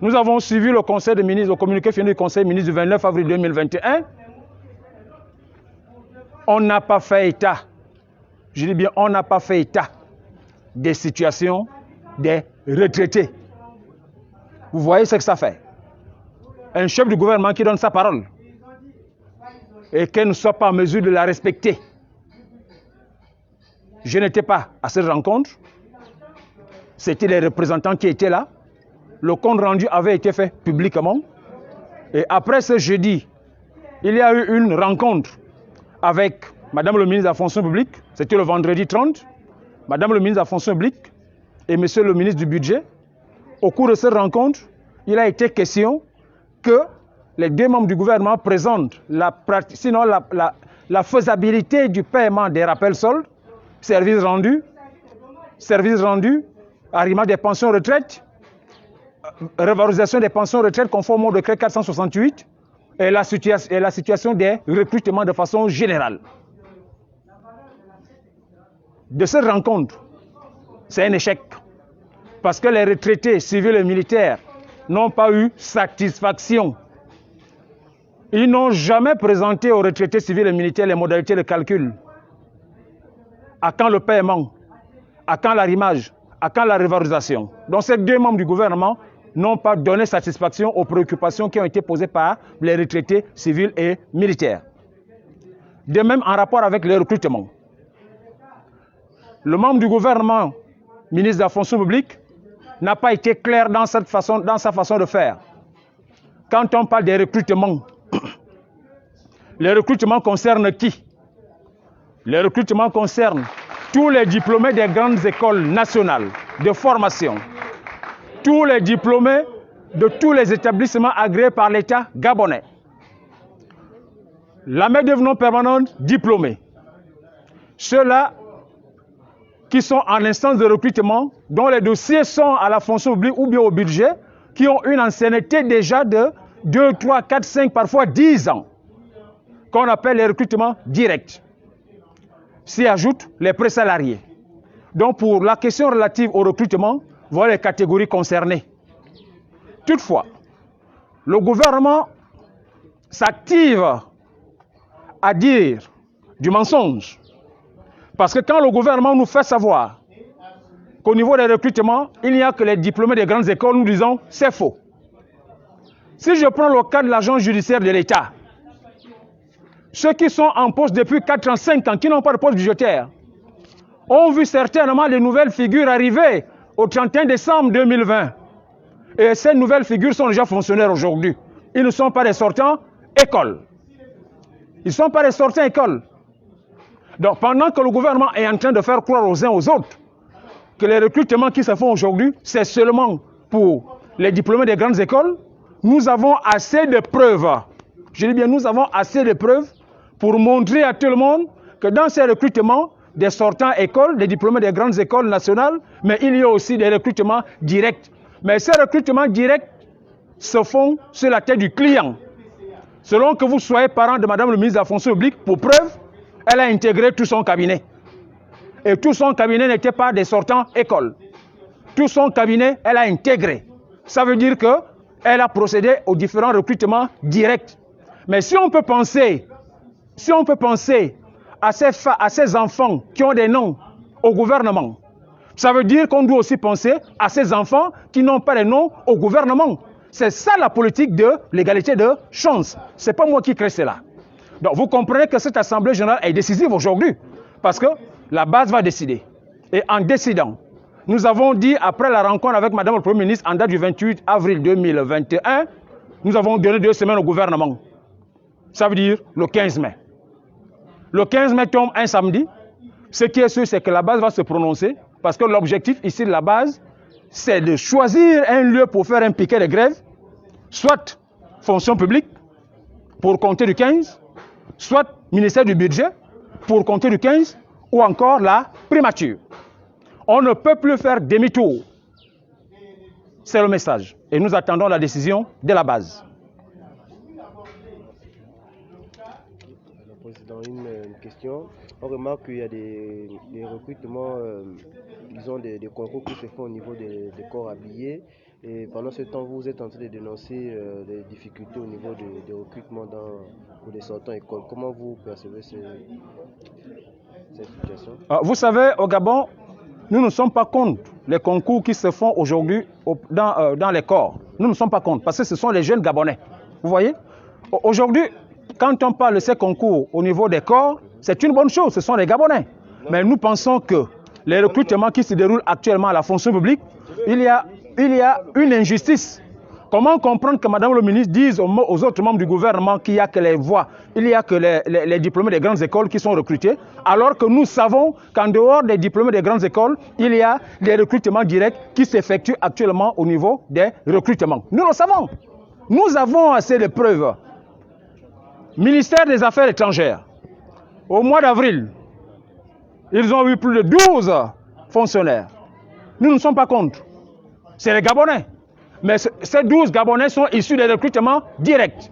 nous avons suivi le Conseil des ministres, le communiqué final du Conseil des ministres du 29 avril 2021. On n'a pas fait état, je dis bien on n'a pas fait état des situations des retraités. Vous voyez ce que ça fait? Un chef du gouvernement qui donne sa parole et qu'elle ne soit pas en mesure de la respecter. Je n'étais pas à cette rencontre. C'était les représentants qui étaient là. Le compte rendu avait été fait publiquement. Et après ce jeudi, il y a eu une rencontre avec Madame le ministre de la fonction publique. C'était le vendredi 30. Madame le ministre de la fonction publique et Monsieur le ministre du budget. Au cours de cette rencontre, il a été question que les deux membres du gouvernement présentent la faisabilité du paiement des rappels soldes, services rendus, arrivement des pensions retraite, revalorisation des pensions retraite conforme au décret 468 et la situation des recrutements de façon générale. De cette rencontre, c'est un échec parce que les retraités civils et militaires n'ont pas eu satisfaction. Ils n'ont jamais présenté aux retraités civils et militaires les modalités de calcul. À quand le paiement? À quand l'arrimage? À quand la revalorisation? Donc ces deux membres du gouvernement n'ont pas donné satisfaction aux préoccupations qui ont été posées par les retraités civils et militaires. De même en rapport avec les recrutements. Le membre du gouvernement, ministre de la fonction publique, n'a pas été clair dans sa façon de faire. Quand on parle des recrutements, les recrutements concernent qui? Les recrutements concernent tous les diplômés des grandes écoles nationales de formation, tous les diplômés de tous les établissements agréés par l'État gabonais, la main-d'œuvre non permanente diplômée, ceux-là qui sont en instance de recrutement, dont les dossiers sont à la fonction publique ou bien au budget, qui ont une ancienneté déjà de 2, 3, 4, 5, parfois 10 ans, qu'on appelle les recrutements directs. S'y ajoutent les présalariés. Donc pour la question relative au recrutement, voilà les catégories concernées. Toutefois, le gouvernement s'active à dire du mensonge. Parce que quand le gouvernement nous fait savoir qu'au niveau des recrutements, il n'y a que les diplômés des grandes écoles, nous disons c'est faux. Si je prends le cas de l'agent judiciaire de l'État, ceux qui sont en poste depuis 4 ans, 5 ans, qui n'ont pas de poste budgétaire, ont vu certainement les nouvelles figures arriver au 31 décembre 2020. Et ces nouvelles figures sont déjà fonctionnaires aujourd'hui. Ils ne sont pas des sortants école. Ils ne sont pas des sortants école. Donc pendant que le gouvernement est en train de faire croire aux uns aux autres que les recrutements qui se font aujourd'hui, c'est seulement pour les diplômés des grandes écoles, nous avons assez de preuves. Je dis bien, nous avons assez de preuves pour montrer à tout le monde que dans ces recrutements, des sortants écoles, des diplômés des grandes écoles nationales, mais il y a aussi des recrutements directs. Mais ces recrutements directs se font sur la tête du client. Selon que vous soyez parent de Madame le ministre de la fonction publique, pour preuve, elle a intégré tout son cabinet. Et tout son cabinet n'était pas des sortants écoles. Tout son cabinet, elle a intégré. Ça veut dire qu'elle a procédé aux différents recrutements directs. Mais si on peut penser à ces enfants qui ont des noms au gouvernement, ça veut dire qu'on doit aussi penser à ces enfants qui n'ont pas de noms au gouvernement. C'est ça la politique de l'égalité de chance. Ce n'est pas moi qui crée cela. Donc vous comprenez que cette Assemblée générale est décisive aujourd'hui, parce que la base va décider. Et en décidant, nous avons dit, après la rencontre avec Madame le Premier ministre en date du 28 avril 2021, nous avons donné 2 semaines au gouvernement. Ça veut dire le 15 mai. Le 15 mai tombe un samedi. Ce qui est sûr, c'est que la base va se prononcer, parce que l'objectif ici de la base, c'est de choisir un lieu pour faire un piquet de grève, soit fonction publique, pour compter du 15, soit ministère du budget, pour compter du 15, ou encore la primature. On ne peut plus faire demi-tour. C'est le message. Et nous attendons la décision de la base. Président, une question. On remarque qu'il y a des recrutements, disons des concours qui se font au niveau des corps habillés. Et pendant ce temps, vous êtes en train de dénoncer les difficultés au niveau des recrutements pour les sortants écoles. Comment vous percevez cette situation? Vous savez, au Gabon, nous ne sommes pas contre les concours qui se font aujourd'hui dans les corps. Nous ne sommes pas contre, parce que ce sont les jeunes Gabonais. Vous voyez? Aujourd'hui, quand on parle de ces concours au niveau des corps, c'est une bonne chose, ce sont les Gabonais. Mais nous pensons que les recrutements qui se déroulent actuellement à la fonction publique, il y a une injustice. Comment comprendre que Madame le ministre dise aux autres membres du gouvernement qu'il n'y a que les voies, il n'y a que les diplômés des grandes écoles qui sont recrutés, alors que nous savons qu'en dehors des diplômés des grandes écoles, il y a des recrutements directs qui s'effectuent actuellement au niveau des recrutements. Nous le savons. Nous avons assez de preuves. Ministère des Affaires étrangères, au mois d'avril, ils ont eu plus de 12 fonctionnaires. Nous ne sommes pas contre. C'est les Gabonais. Mais ces 12 Gabonais sont issus des recrutements directs.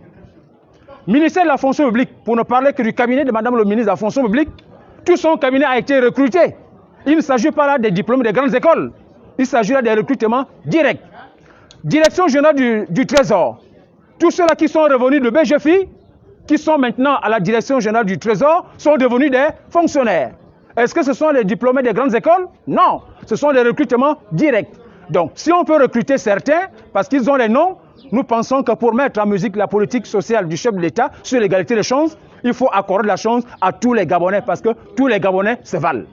Ministère de la fonction publique, pour ne parler que du cabinet de Madame le ministre de la fonction publique, tout son cabinet a été recruté. Il ne s'agit pas là des diplômes des grandes écoles. Il s'agit là des recrutements directs. Direction générale du Trésor. Tous ceux-là qui sont revenus de BGFI, qui sont maintenant à la direction générale du Trésor, sont devenus des fonctionnaires. Est-ce que ce sont les diplômés des grandes écoles? Non, ce sont des recrutements directs. Donc, si on peut recruter certains, parce qu'ils ont les noms, nous pensons que pour mettre en musique la politique sociale du chef de l'État sur l'égalité des chances, il faut accorder la chance à tous les Gabonais, parce que tous les Gabonais se valent.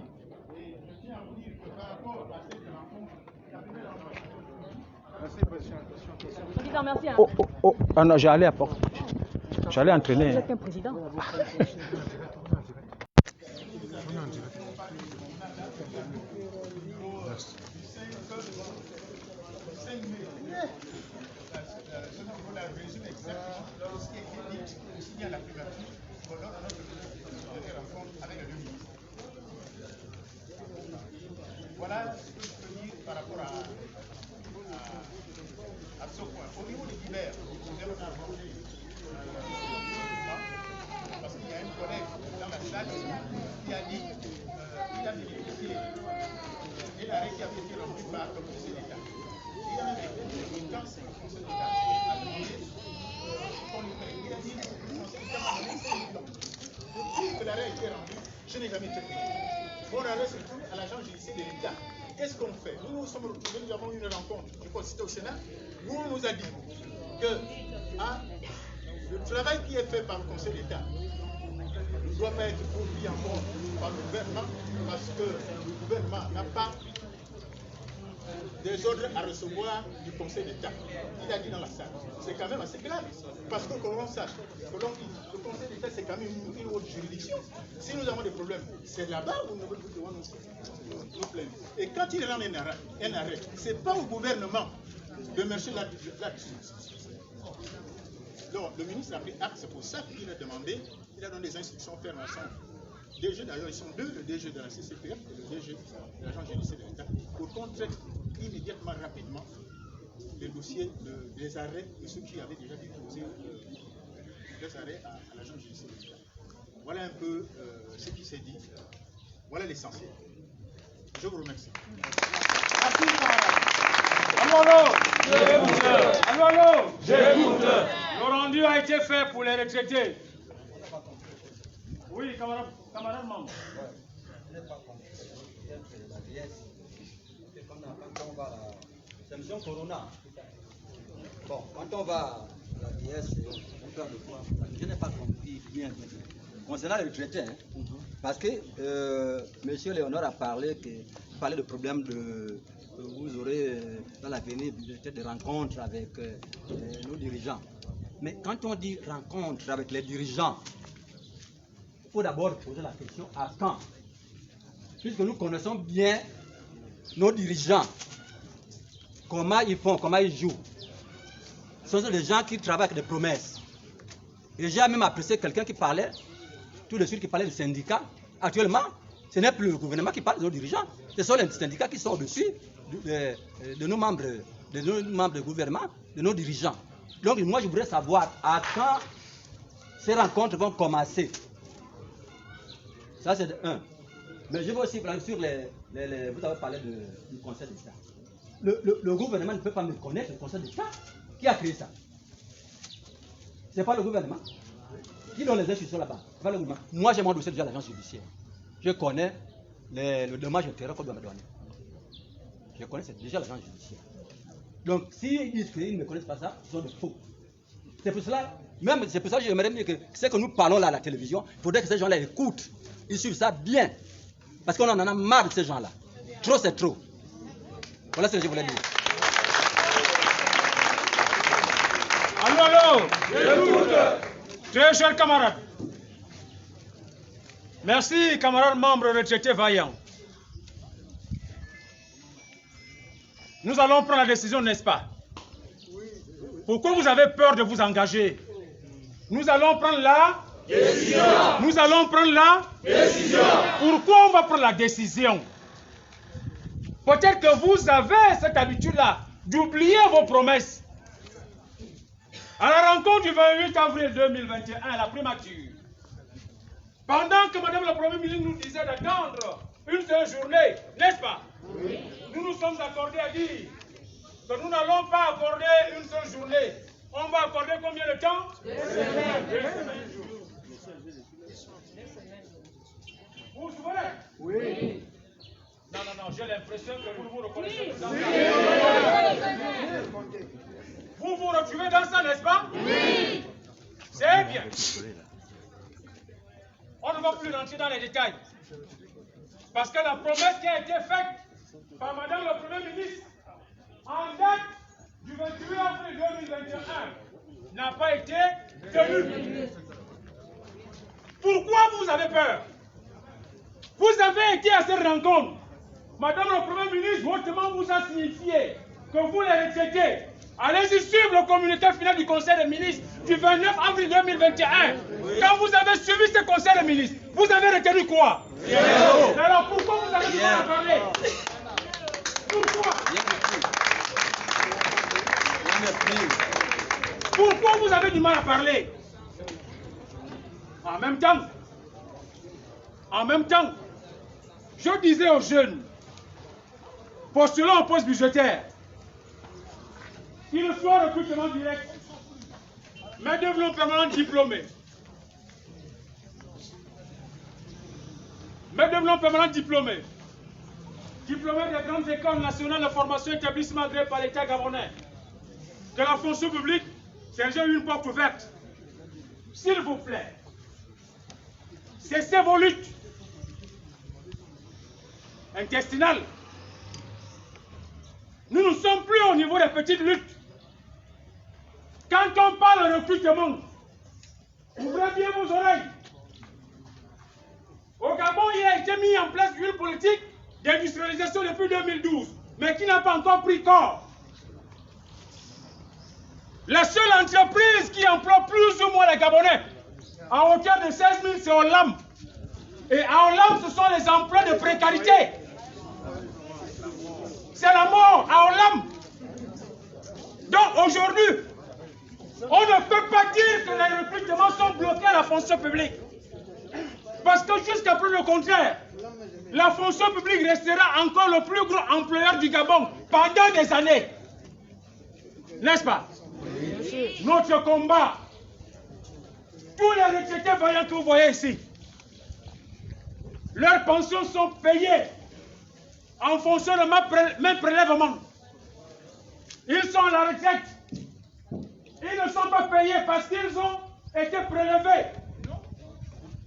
Président, merci. Oh non, j'allais apporter. J'allais entraîner. Vous êtes un président. Voilà ce que je peux dire par rapport à ce point. Au niveau des divers, nous allons avoir parce qu'il y a une collègue dans la salle qui a dit qu'il a bénéficié et l'arrêt qui a été rendu par le Conseil d'État. Il y a un quand c'est le Conseil d'État a demandé qu'on lui paye. Il a dit que le Conseil d'État m'a donné 5 ans. Depuis que l'arrêt a été rendu, je n'ai jamais été payé. Mon arrêt se trouve à l'agent judiciaire de l'État. Qu'est-ce qu'on fait? Nous nous sommes retrouvés, nous avons eu une rencontre, je crois que c'était au Sénat, où on nous a dit que le travail qui est fait par le Conseil d'État ne doit pas être produit encore par le gouvernement, parce que le gouvernement n'a pas des ordres à recevoir du Conseil d'État. Il a dit dans la salle. C'est quand même assez grave, parce que l'on sache, que le Conseil d'État c'est quand même une autre juridiction. Si nous avons des problèmes, c'est là-bas où nous devons nous plaindre. Et quand il rend un arrêt, ce n'est pas au gouvernement de marcher là-dessus. Donc le ministre a pris acte, c'est pour ça qu'il a demandé, il a donné des instructions fermes à son DG, d'ailleurs ils sont deux, le DG de la CCPF et le DG de l'agence judiciaire de l'État, pour qu'on traite immédiatement, rapidement, les dossiers des arrêts de ceux qui avaient déjà déposé des arrêts à l'agence judiciaire de l'État. Voilà un peu ce qui s'est dit. Voilà l'essentiel. Je vous remercie. Allô, j'écoute. Le rendu a été fait pour les retraités. Oui, camarade membre. Quand on va à la mission Corona, bon, quand on va à la DS, on perd de quoi. Je n'ai pas compris bien. Concernant les retraités, hein, parce que M. Léonard a parlé de problèmes de. Vous aurez dans l'avenir peut-être des rencontres avec nos dirigeants. Mais quand on dit rencontre avec les dirigeants, il faut d'abord poser la question à quand? Puisque nous connaissons bien nos dirigeants, comment ils font, comment ils jouent. Ce sont des gens qui travaillent avec des promesses. Et j'ai même apprécié quelqu'un qui parlait, tout de suite qui parlait du syndicat. Actuellement, ce n'est plus le gouvernement qui parle de nos dirigeants, ce sont les syndicats qui sont au-dessus de nos membres du gouvernement, de nos dirigeants. Donc moi je voudrais savoir à quand ces rencontres vont commencer. Ça c'est de 1. Mais je veux aussi parler sur vous avez parlé du Conseil d'État. Le gouvernement ne peut pas me connaître le Conseil d'État. Qui a créé ça? Ce n'est pas le gouvernement. Qui donne les institutions là-bas? C'est pas le gouvernement. Moi j'ai mon dossier déjà à l'agence judiciaire. Je connais le dommage intérêt qu'on doit me donner. Je connais déjà l'agence judiciaire. Donc s'ils disent qu'ils ne connaissent pas ça, ils sont de faux. C'est pour cela, même c'est pour ça que j'aimerais dire que ce que nous parlons là à la télévision, il faudrait que ces gens-là écoutent. Ils suivent ça bien. Parce qu'on en a marre de ces gens-là. Trop, c'est trop. Voilà ce que je voulais dire. Allô, très chers camarades. Merci, camarades membres retraités vaillants. Nous allons prendre la décision, n'est-ce pas? Pourquoi vous avez peur de vous engager? Nous allons prendre la décision. Nous allons prendre la décision. Pourquoi on va prendre la décision? Peut-être que vous avez cette habitude-là d'oublier vos promesses. À la rencontre du 28 avril 2021, à la primature, pendant que Madame la Première ministre nous disait d'attendre une seule journée, n'est-ce pas? Oui. Nous nous sommes accordés à dire que nous n'allons pas accorder une seule journée. On va accorder combien de temps? 2 semaines. 2 semaines. Vous vous souvenez? Oui. Non, j'ai l'impression que vous vous reconnaissez dans ça. Vous vous retrouvez dans ça, n'est-ce pas? Oui. C'est bien. On ne va plus rentrer dans les détails. Parce que la promesse qui a été faite par Madame la Première ministre en date du 28 avril 2021 n'a pas été tenue. Pourquoi vous avez peur? Vous avez été à cette rencontre. Madame la Première ministre, hautement vous a signifié que vous les retraitez. Allez-y suivre le communiqué final du Conseil des ministres du 29 avril 2021. Oui. Quand vous avez suivi ce Conseil des ministres, vous avez retenu quoi? Alors pourquoi vous avez du mal à parler? Pourquoi? Pourquoi vous avez du mal à parler? En même temps, je disais aux jeunes, postulant au poste budgétaire, qu'il soit recrutement direct, mais développement permanent diplômé. Diplômé des grandes écoles nationales de formation établissement agréées par l'État gabonais. Que la fonction publique, c'est déjà une porte ouverte. S'il vous plaît, cessez vos luttes intestinales. Nous ne sommes plus au niveau des petites luttes. Quand on parle de recrutement, ouvrez bien vos oreilles. Au Gabon, il a été mis en place une politique d'industrialisation depuis 2012, mais qui n'a pas encore pris corps. La seule entreprise qui emploie plus ou moins les Gabonais, à hauteur de 16 000, c'est Olam. Et à Olam, ce sont les emplois de précarité. C'est la mort à Olam. Donc aujourd'hui, on ne peut pas dire que les recrutements sont bloqués à la fonction publique. Parce que jusqu'à preuve le contraire, la fonction publique restera encore le plus gros employeur du Gabon pendant des années. N'est-ce pas? Notre combat, tous les retraités vaillants que vous voyez ici, leurs pensions sont payées en fonction de même prélèvement. Ils sont à la retraite. Ils ne sont pas payés parce qu'ils ont été prélevés.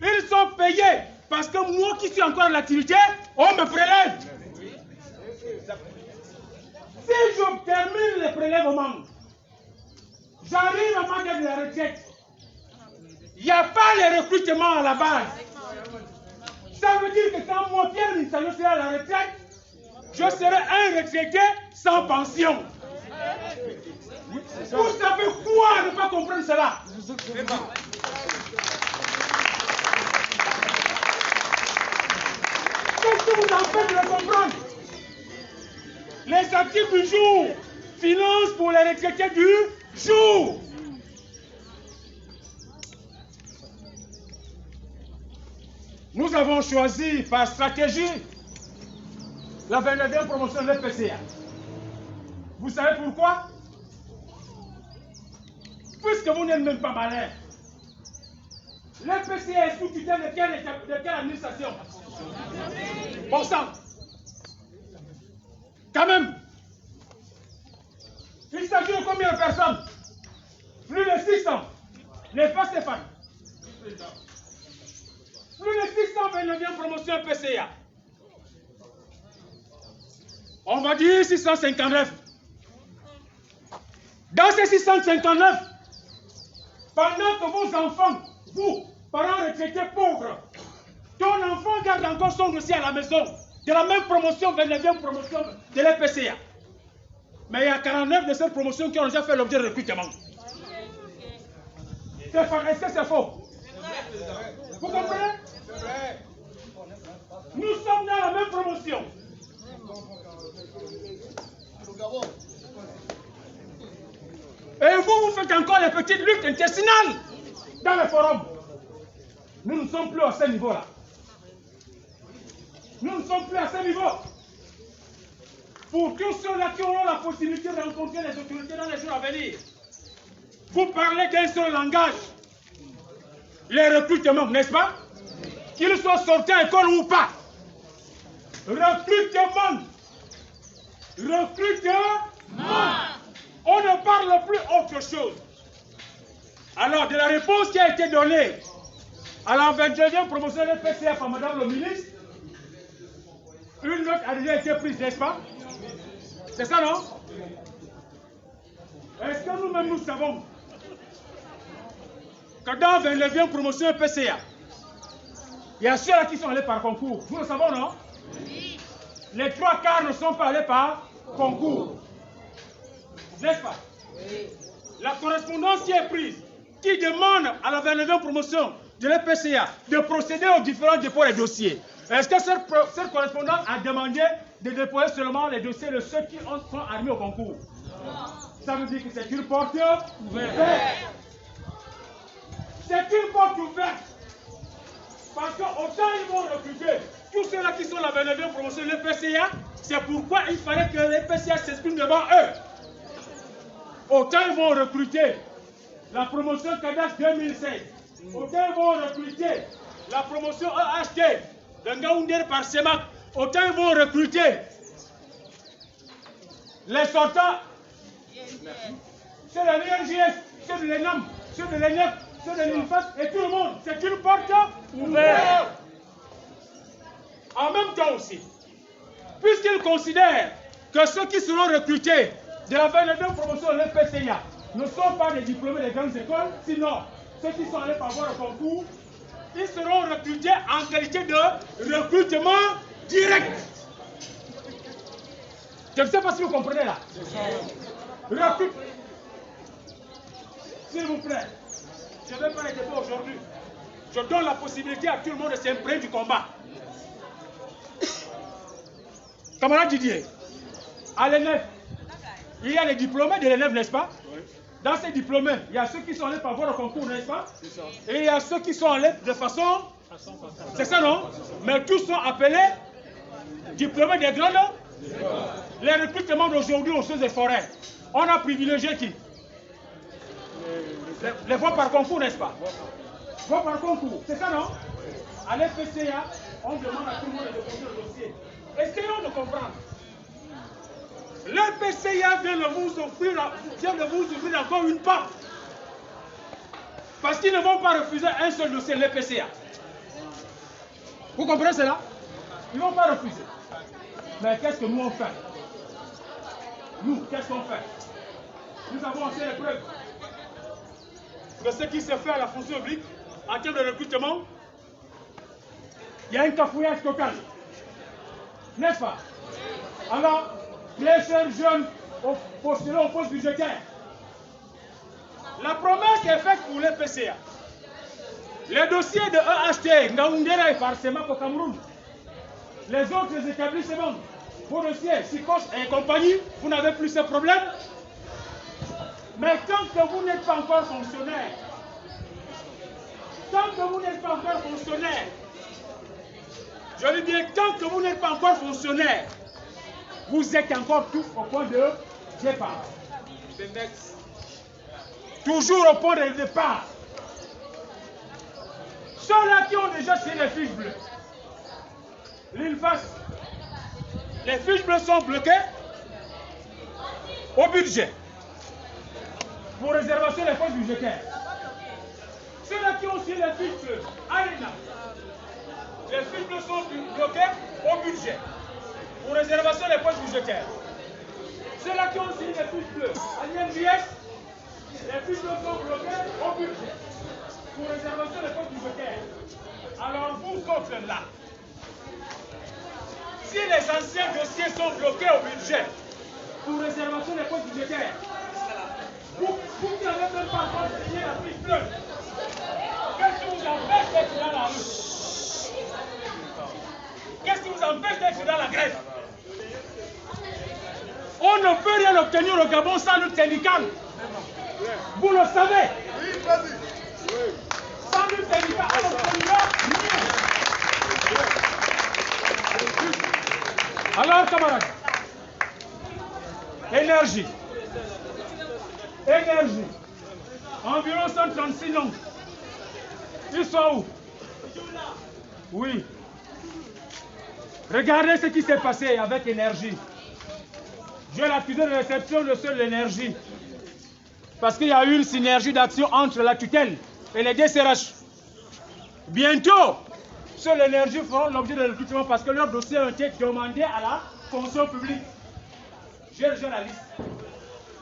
Ils sont payés parce que moi qui suis encore en activité, on me prélève. Si je termine les prélèvements, j'arrive à ma date de la retraite. Il n'y a pas les recrutements à la base. Ça veut dire que quand moi, Pierre Minsalo, serai à la retraite, je serai un retraité sans pension. Vous savez quoi ne pas comprendre cela? Qu'est-ce que vous en faites de le comprendre? Les actifs du jour financent pour les retraités du jour. Nous avons choisi par stratégie la 29e promotion de l'FPCA. Vous savez pourquoi? Puisque vous n'êtes même pas malin. L'FPCA est sous tutelle de quelle administration? Bon sang. Quand même. Il s'agit de combien de personnes? Plus de 600. N'est-ce pas Stéphane? Plus de 629e promotion PCA. On va dire 659. Dans ces 659, pendant que vos enfants, vous, parents retraités pauvres, ton enfant garde encore son dossier à la maison, de la même promotion, 29e promotion de l'EPCA. Mais il y a 49 de ces promotions qui ont déjà fait l'objet de recrutement. Est-ce que c'est faux? Vous comprenez? Nous sommes dans la même promotion. Et vous faites encore les petites luttes intestinales dans le forum. Nous ne sommes plus à ce niveau-là. Nous ne sommes plus à ce niveau. Pour tous ceux-là qui auront la possibilité de rencontrer les autorités dans les jours à venir, vous parlez d'un seul langage. Les recrutements, n'est-ce pas? Qu'ils soient sortis à l'école ou pas. Recrutement. Recrutement. On ne parle plus autre chose. Alors, de la réponse qui a été donnée à la 22e promotion de l'EPCA par Madame le ministre, une note a déjà été prise, n'est-ce pas? C'est ça, non? Est-ce que nous-mêmes nous savons que dans la 29e promotion EPCA, il y a ceux-là qui sont allés par concours. Nous le savons, non? Oui. Les 3 quarts ne sont pas allés par concours. N'est-ce pas? Oui. La correspondance qui est prise, qui demande à la 29e promotion de l'EPCA de procéder aux différents dépôts des dossiers. Est-ce que cette correspondance a demandé de déposer seulement les dossiers de ceux qui sont admis au concours? Non. Ça veut dire que c'est une porte ouverte. C'est une porte ouverte. Parce qu'autant ils vont recruter tous ceux-là qui sont la 29e promotion de l'EPCA, c'est pourquoi il fallait que l'EPCA s'exprime devant eux. Autant ils vont recruter la promotion CADAS 2016. Autant ils vont recruter la promotion EHT de Ngaounder par SEMAC. Autant ils vont recruter les sortants, ceux de l'INGS, ceux de l'ENAM, ceux de l'ENEF, ceux de l'INFAS et tout le monde. C'est une porte ouverte. En même temps aussi, puisqu'ils considèrent que ceux qui seront recrutés de la 29e promotion de l'EPCA ne sont pas des diplômés des grandes écoles, sinon ceux qui sont allés par voie de concours, ils seront recrutés en qualité de recrutement direct. Je ne sais pas si vous comprenez là. S'il vous plaît, je ne vais pas les déposer aujourd'hui. Je donne la possibilité à tout le monde de s'imprégner du combat. Camarade Didier, à l'ENEF, il y a les diplômés de l'ENEF, n'est-ce pas? Oui. Dans ces diplômés, il y a ceux qui sont allés par voie de concours, n'est-ce pas? Et il y a ceux qui sont allés de façon... C'est ça, non? Mais tous sont appelés diplômés des grandes... Les recrutements d'aujourd'hui aux choses et forêts, on a privilégié qui? Les voies par concours, n'est-ce pas? Voies par concours, c'est ça, non? À l'EPCA, on demande à tout le monde de déposer le dossier. Essayons de comprendre. L'EPCA vient de vous ouvrir encore une porte. Parce qu'ils ne vont pas refuser un seul dossier, l'EPCA. Vous comprenez cela? Ils ne vont pas refuser. Mais qu'est-ce que nous on fait? Nous, qu'est-ce qu'on fait? Nous avons aussi les preuves de ce qui se fait à la fonction publique en termes de recrutement. Il y a un cafouillage total. N'est-ce pas? Alors, les jeunes postulés aux postes budgétaires. La promesse est faite pour les PCA. Les dossiers de EHT, Ngaoundera et par SEMAC au Cameroun, les autres établissements, vos dossiers, SICOS et compagnie, vous n'avez plus ce problème. Mais tant que vous n'êtes pas encore fonctionnaire, je veux dire, tant que vous n'êtes pas encore fonctionnaire, vous êtes encore tous au point de départ. Toujours au point de départ. Ceux-là qui ont déjà signé les fiches bleues, l'INFAS, les fiches bleues sont bloquées au budget pour réservation des postes budgétaires. Ceux-là qui ont signé les fiches bleues, ARENA, les fiches bleues sont bloquées au budget pour réservation des postes budgétaires. Ceux-là qui ont signé les fiches bleues à l'INJS, les fiches bleues sont bloquées au budget pour réservation des postes budgétaires. Alors vous autres là, si les anciens dossiers sont bloqués au budget pour réservation des postes budgétaires, vous qui n'avez même pas encore signé la fiche bleue, qu'est-ce qui vous empêche d'être dans la rue? Qu'est-ce qui vous empêche d'être dans la grève? On ne peut rien obtenir au Gabon sans lutte syndicale. Vous le savez. Sans lutte syndicale, on n'obtiendra rien. Alors, camarades, énergie. Environ 136 noms. Ils sont où? Oui. Regardez ce qui s'est passé avec énergie. J'ai l'accusé de réception de seule l'énergie. Parce qu'il y a eu une synergie d'action entre la tutelle et les DCRH. Bientôt, seule l'énergie feront l'objet de recrutement parce que leur dossier a été demandé à la fonction publique. J'ai la liste.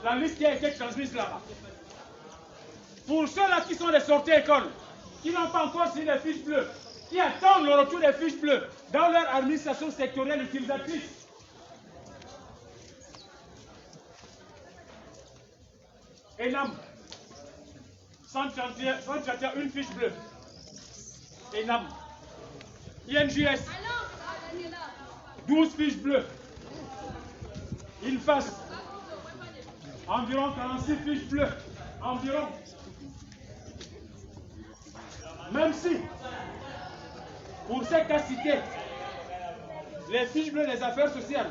La liste qui a été transmise là-bas. Pour ceux-là qui sont des sorties école, qui n'ont pas encore signé les fiches bleues, qui attendent le retour des fiches bleues dans leur administration sectorielle utilisatrice. ENAM, 131 fiches bleues. ENAM. INJS, 12 fiches bleues. INFAS, environ 46 fiches bleues. Environ. Même si, pour ces cas cités, les fiches bleues des affaires sociales,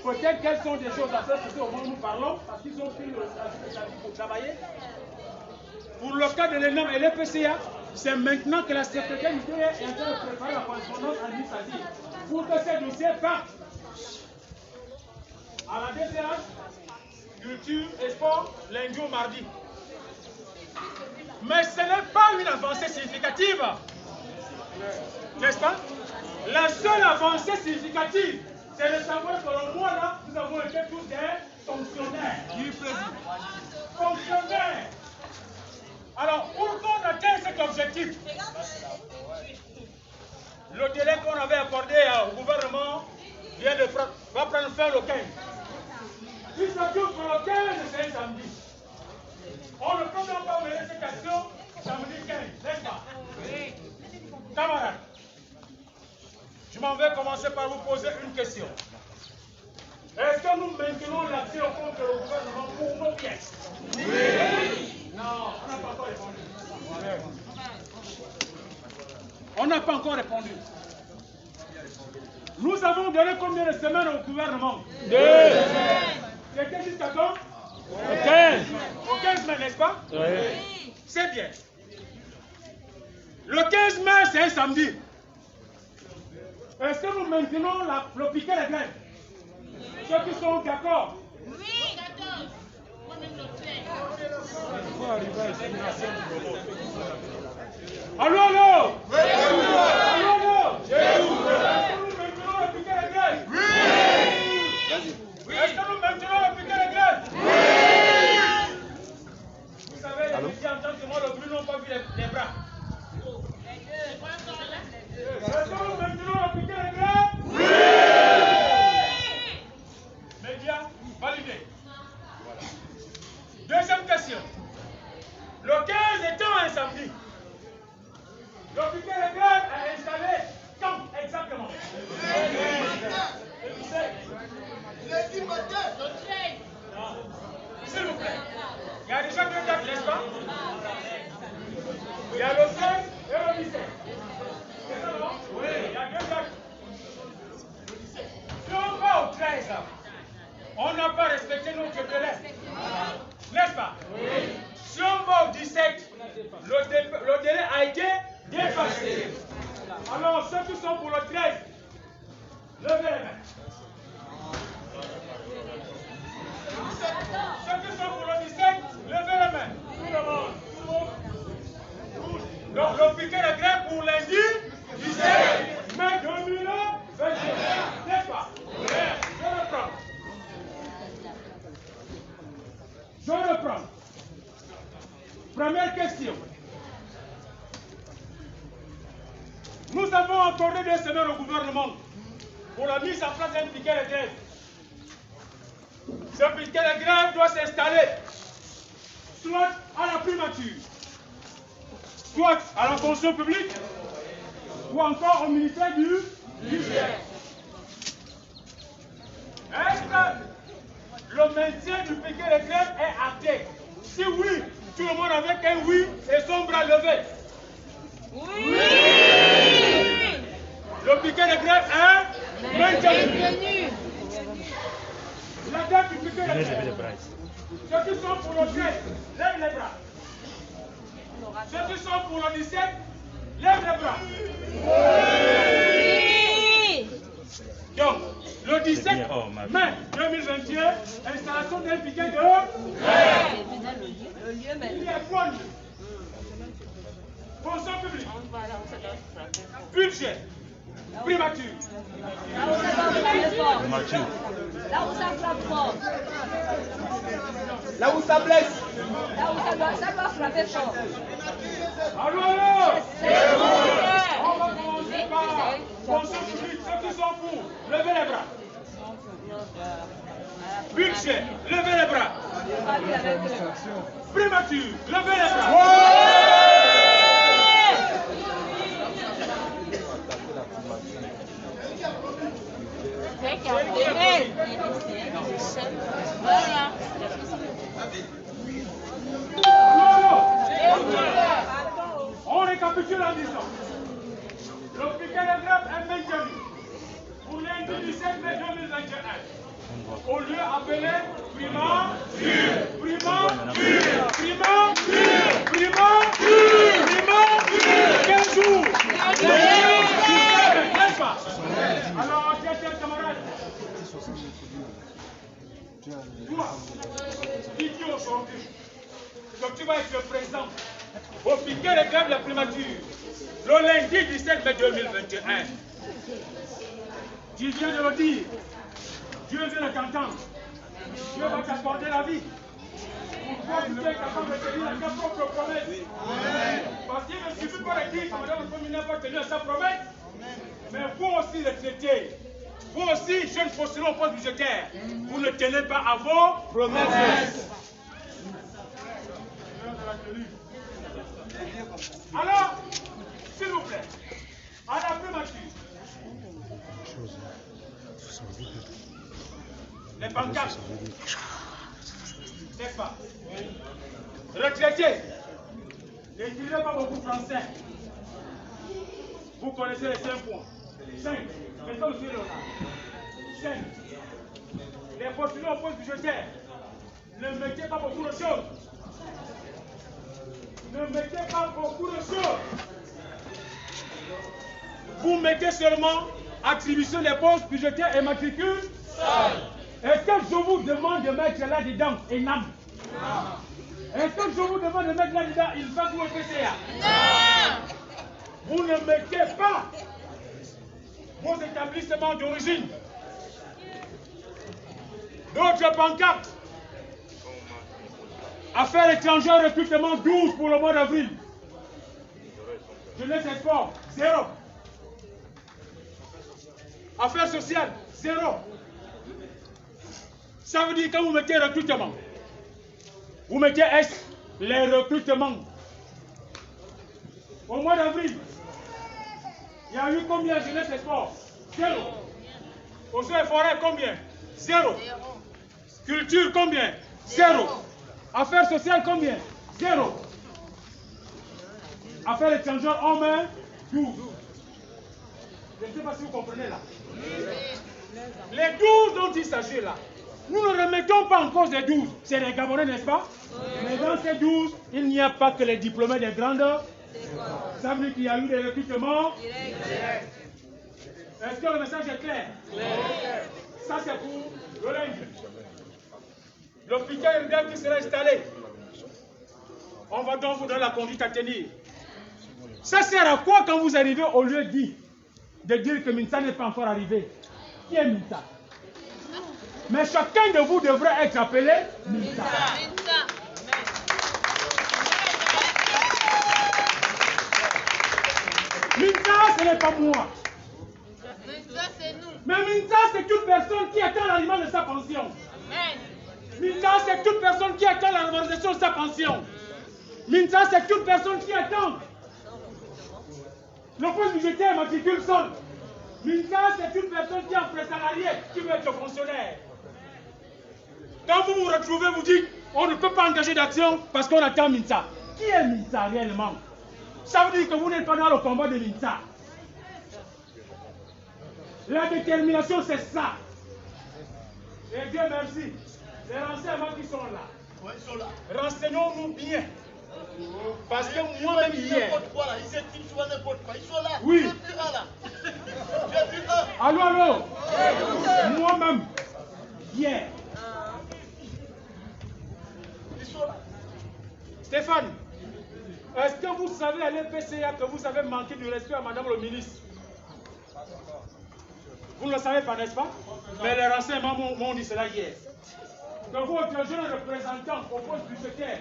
peut-être qu'elles sont des choses à faire au moment où nous parlons, parce qu'ils ont pris le pour travailler. Pour le cas de l'ENAM et l'EPCA, c'est maintenant que la secrétaire est en train de préparer la correspondance administrative pour que ces dossiers partent à la DCH, culture et sport, lundi ou mardi. Mais ce n'est pas une avancée significative. N'est-ce pas? La seule avancée significative, c'est de savoir que le mois là, nous avons été tous des fonctionnaires. Fonctionnaires. Alors, pour qu'on atteigne cet objectif, le délai qu'on avait accordé au gouvernement va prendre fin le 15. Si ça dure pour le 15, c'est samedi. On ne peut donc pas mener cette action samedi 15, n'est-ce pas? Oui. Camarades, je m'en vais commencer par vous poser une question. Est-ce que nous maintenons l'action contre le gouvernement pour nos pièces? Oui. Non, on n'a pas encore répondu. On n'a pas encore répondu. Nous avons donné combien de semaines au gouvernement? 2. C'était jusqu'à quand? Au 15. Au 15 mai, n'est-ce pas? Oui. C'est bien. Le 15 mai, c'est un samedi. Est-ce que nous maintenons le piquet de grève? Ceux qui sont d'accord? Oui, d'accord. Allô, allô? Oui. Allô, allô? Est-ce que nous maintenons le piquet de grève? Oui. Est-ce que nous maintenons le piquet de grève? Oui. Vous savez, les médias en tant que moi, le bruit n'ont pas vu les bras. Est-ce que nous maintenons le piquet de grève? Oui. Médias, validé. Deuxième question. Le 15 étant un samedi, le piquet de grève est installé quand exactement? Lundi matin. S'il vous plaît. Il y a déjà 2 dates, n'est-ce pas? Il y a le 16 et le 17. C'est ça, non? Oui. Il y a 2 dates. Si on va au 13, on n'a pas respecté notre délai. N'est-ce pas? Oui. Si on va au 17, le délai a été dépassé. Alors, ceux qui sont pour le 13, levez les mains. Ceux qui sont pour le 17, levez les mains. Tout le monde. Donc, le piquet de grève pour lundi 17 mai 2021. N'est-ce pas? Première question. Nous avons accordé 2 semaines au gouvernement pour la mise en place d'un piquet de grève. Ce piquet de grève doit s'installer soit à la primature, soit à la fonction publique, ou encore au ministère du budget. Est-ce que le maintien du piquet de grève est acté? Si oui, tout le monde avec un oui et son bras levé. Oui! Le piquet de grève est maintenu. La date du piquet de grève. Ceux qui sont pour le 13, lèvent les bras. Ceux qui sont pour le 17, lèvent les bras. Oui! Donc, le 17 mai 2021, installation d'un piquet de grève. Il y a quoi? Fonction publique. Budget. Primature. Là où ça frappe fort. Là où ça blesse. Là où ça doit frapper fort. Alors, on va commencer par fonction publique. Ceux qui sont pour, levez les bras. Budget, levez les bras. Primature, levez les bras. On récapitule en disant le piquet de grève est maintenu pour lundi 17 mai 2021 au lieu appelé quel jour? N'est-ce pas? Alors, chers camarades, toi, qui dit aujourd'hui que tu vas être le président au piquet de grève de la primature le lundi 17 mai 2021, tu viens de le dire, Dieu vient de t'entendre, Dieu va t'accorder la vie. Pourquoi tu es capable de tenir ta propre promesse? Parce qu'il ne suffit pas de dire que Madame le Premier ministre va tenir sa promesse, mais vous aussi les traités, vous aussi, jeunes postulants au poste budgétaire, vous ne tenez pas à vos promesses. Alors, s'il vous plaît, à la primature, les pancartes, n'est-ce pas? Retraités, n'écrivez pas beaucoup français. Vous connaissez les 5 points. 5. Mettons le là. 5. Les postulants au poste budgétaire, ne mettez pas beaucoup de choses. Ne mettez pas beaucoup de choses. Vous mettez seulement attribution des postes budgétaires et matricule. Est-ce que je vous demande de mettre là-dedans ENAM? Est-ce que je vous demande de mettre là-dedans une fac ou un PCA? Vous ne mettez pas vos établissements d'origine. D'autres pancartes. Affaires étrangères, recrutement 12 pour le mois d'avril. Jeunesse et sport, 0. Affaires sociales, 0. Ça veut dire que vous mettez recrutement. Vous mettez S, les recrutements. Au mois d'avril, il y a eu combien de jeunesse et sport? 0. Aux eaux et forêts, combien? 0. Culture, combien? 0. Affaires sociales, combien? 0. Affaires étrangères, hommes, 12. Je ne sais pas si vous comprenez là. Les 12 dont il s'agit là, nous ne remettons pas en cause les 12. C'est les Gabonais, n'est-ce pas? Mais dans ces 12, il n'y a pas que les diplômés des grandes. Ça veut dire qu'il y a eu des recrutements. Est-ce que le message est clair? Ça, c'est pour le lundi. Le piquet de grève qui sera installé. On va donc vous donner la conduite à tenir. Ça sert à quoi quand vous arrivez au lieu dit de dire que Minsa n'est pas encore arrivé? Qui est Minsa? Mais chacun de vous devrait être appelé Minsa. Minta, ce n'est pas moi. Minta, c'est nous. Mais Minta, c'est toute personne qui attend l'arrivée de sa pension. Minta, c'est toute personne qui attend la revalorisation de sa pension. Minta, c'est toute personne qui attend le poste budgétaire matricule sol. Minta, c'est une personne qui est en présalarié, qui veut être fonctionnaire. Quand vous vous retrouvez, vous dites, on ne peut pas engager d'action parce qu'on attend Minta. Qui est Minta réellement? Ça veut dire que vous n'êtes pas dans le combat de Minta. La détermination, c'est ça. Et Dieu merci, les renseignements qui sont là, renseignons-nous bien. Parce que moi-même hier... Ils sont là. Oui. Allô, allô. Moi-même, hier. Stéphane, est-ce que vous savez à l'EPCA que vous avez manqué du respect à Madame le ministre? Vous ne le savez pas, n'est-ce pas? Mais les renseignements m'ont dit cela hier. Que votre jeune représentant au poste budgétaire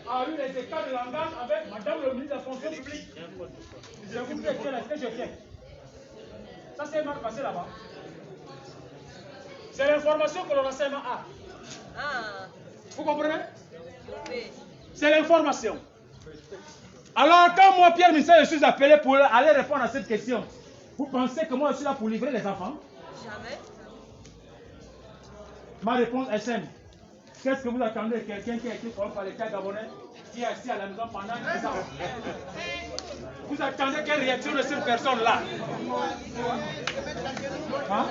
a eu les écarts de langage avec Madame le ministre de la fonction publique. Je vous dis ce que je fais. Ça s'est mal passé là-bas. C'est l'information que le renseignement a. Vous comprenez? C'est l'information. Alors quand moi, Pierre Michel, je suis appelé pour aller répondre à cette question, vous pensez que moi je suis là pour livrer les enfants? Jamais. Ma réponse est simple. Qu'est-ce que vous attendez de quelqu'un qui a été formé par l'État gabonais, qui est assis à la maison pendant 10 ans? Vous attendez quelle réaction de cette personne-là? Hein?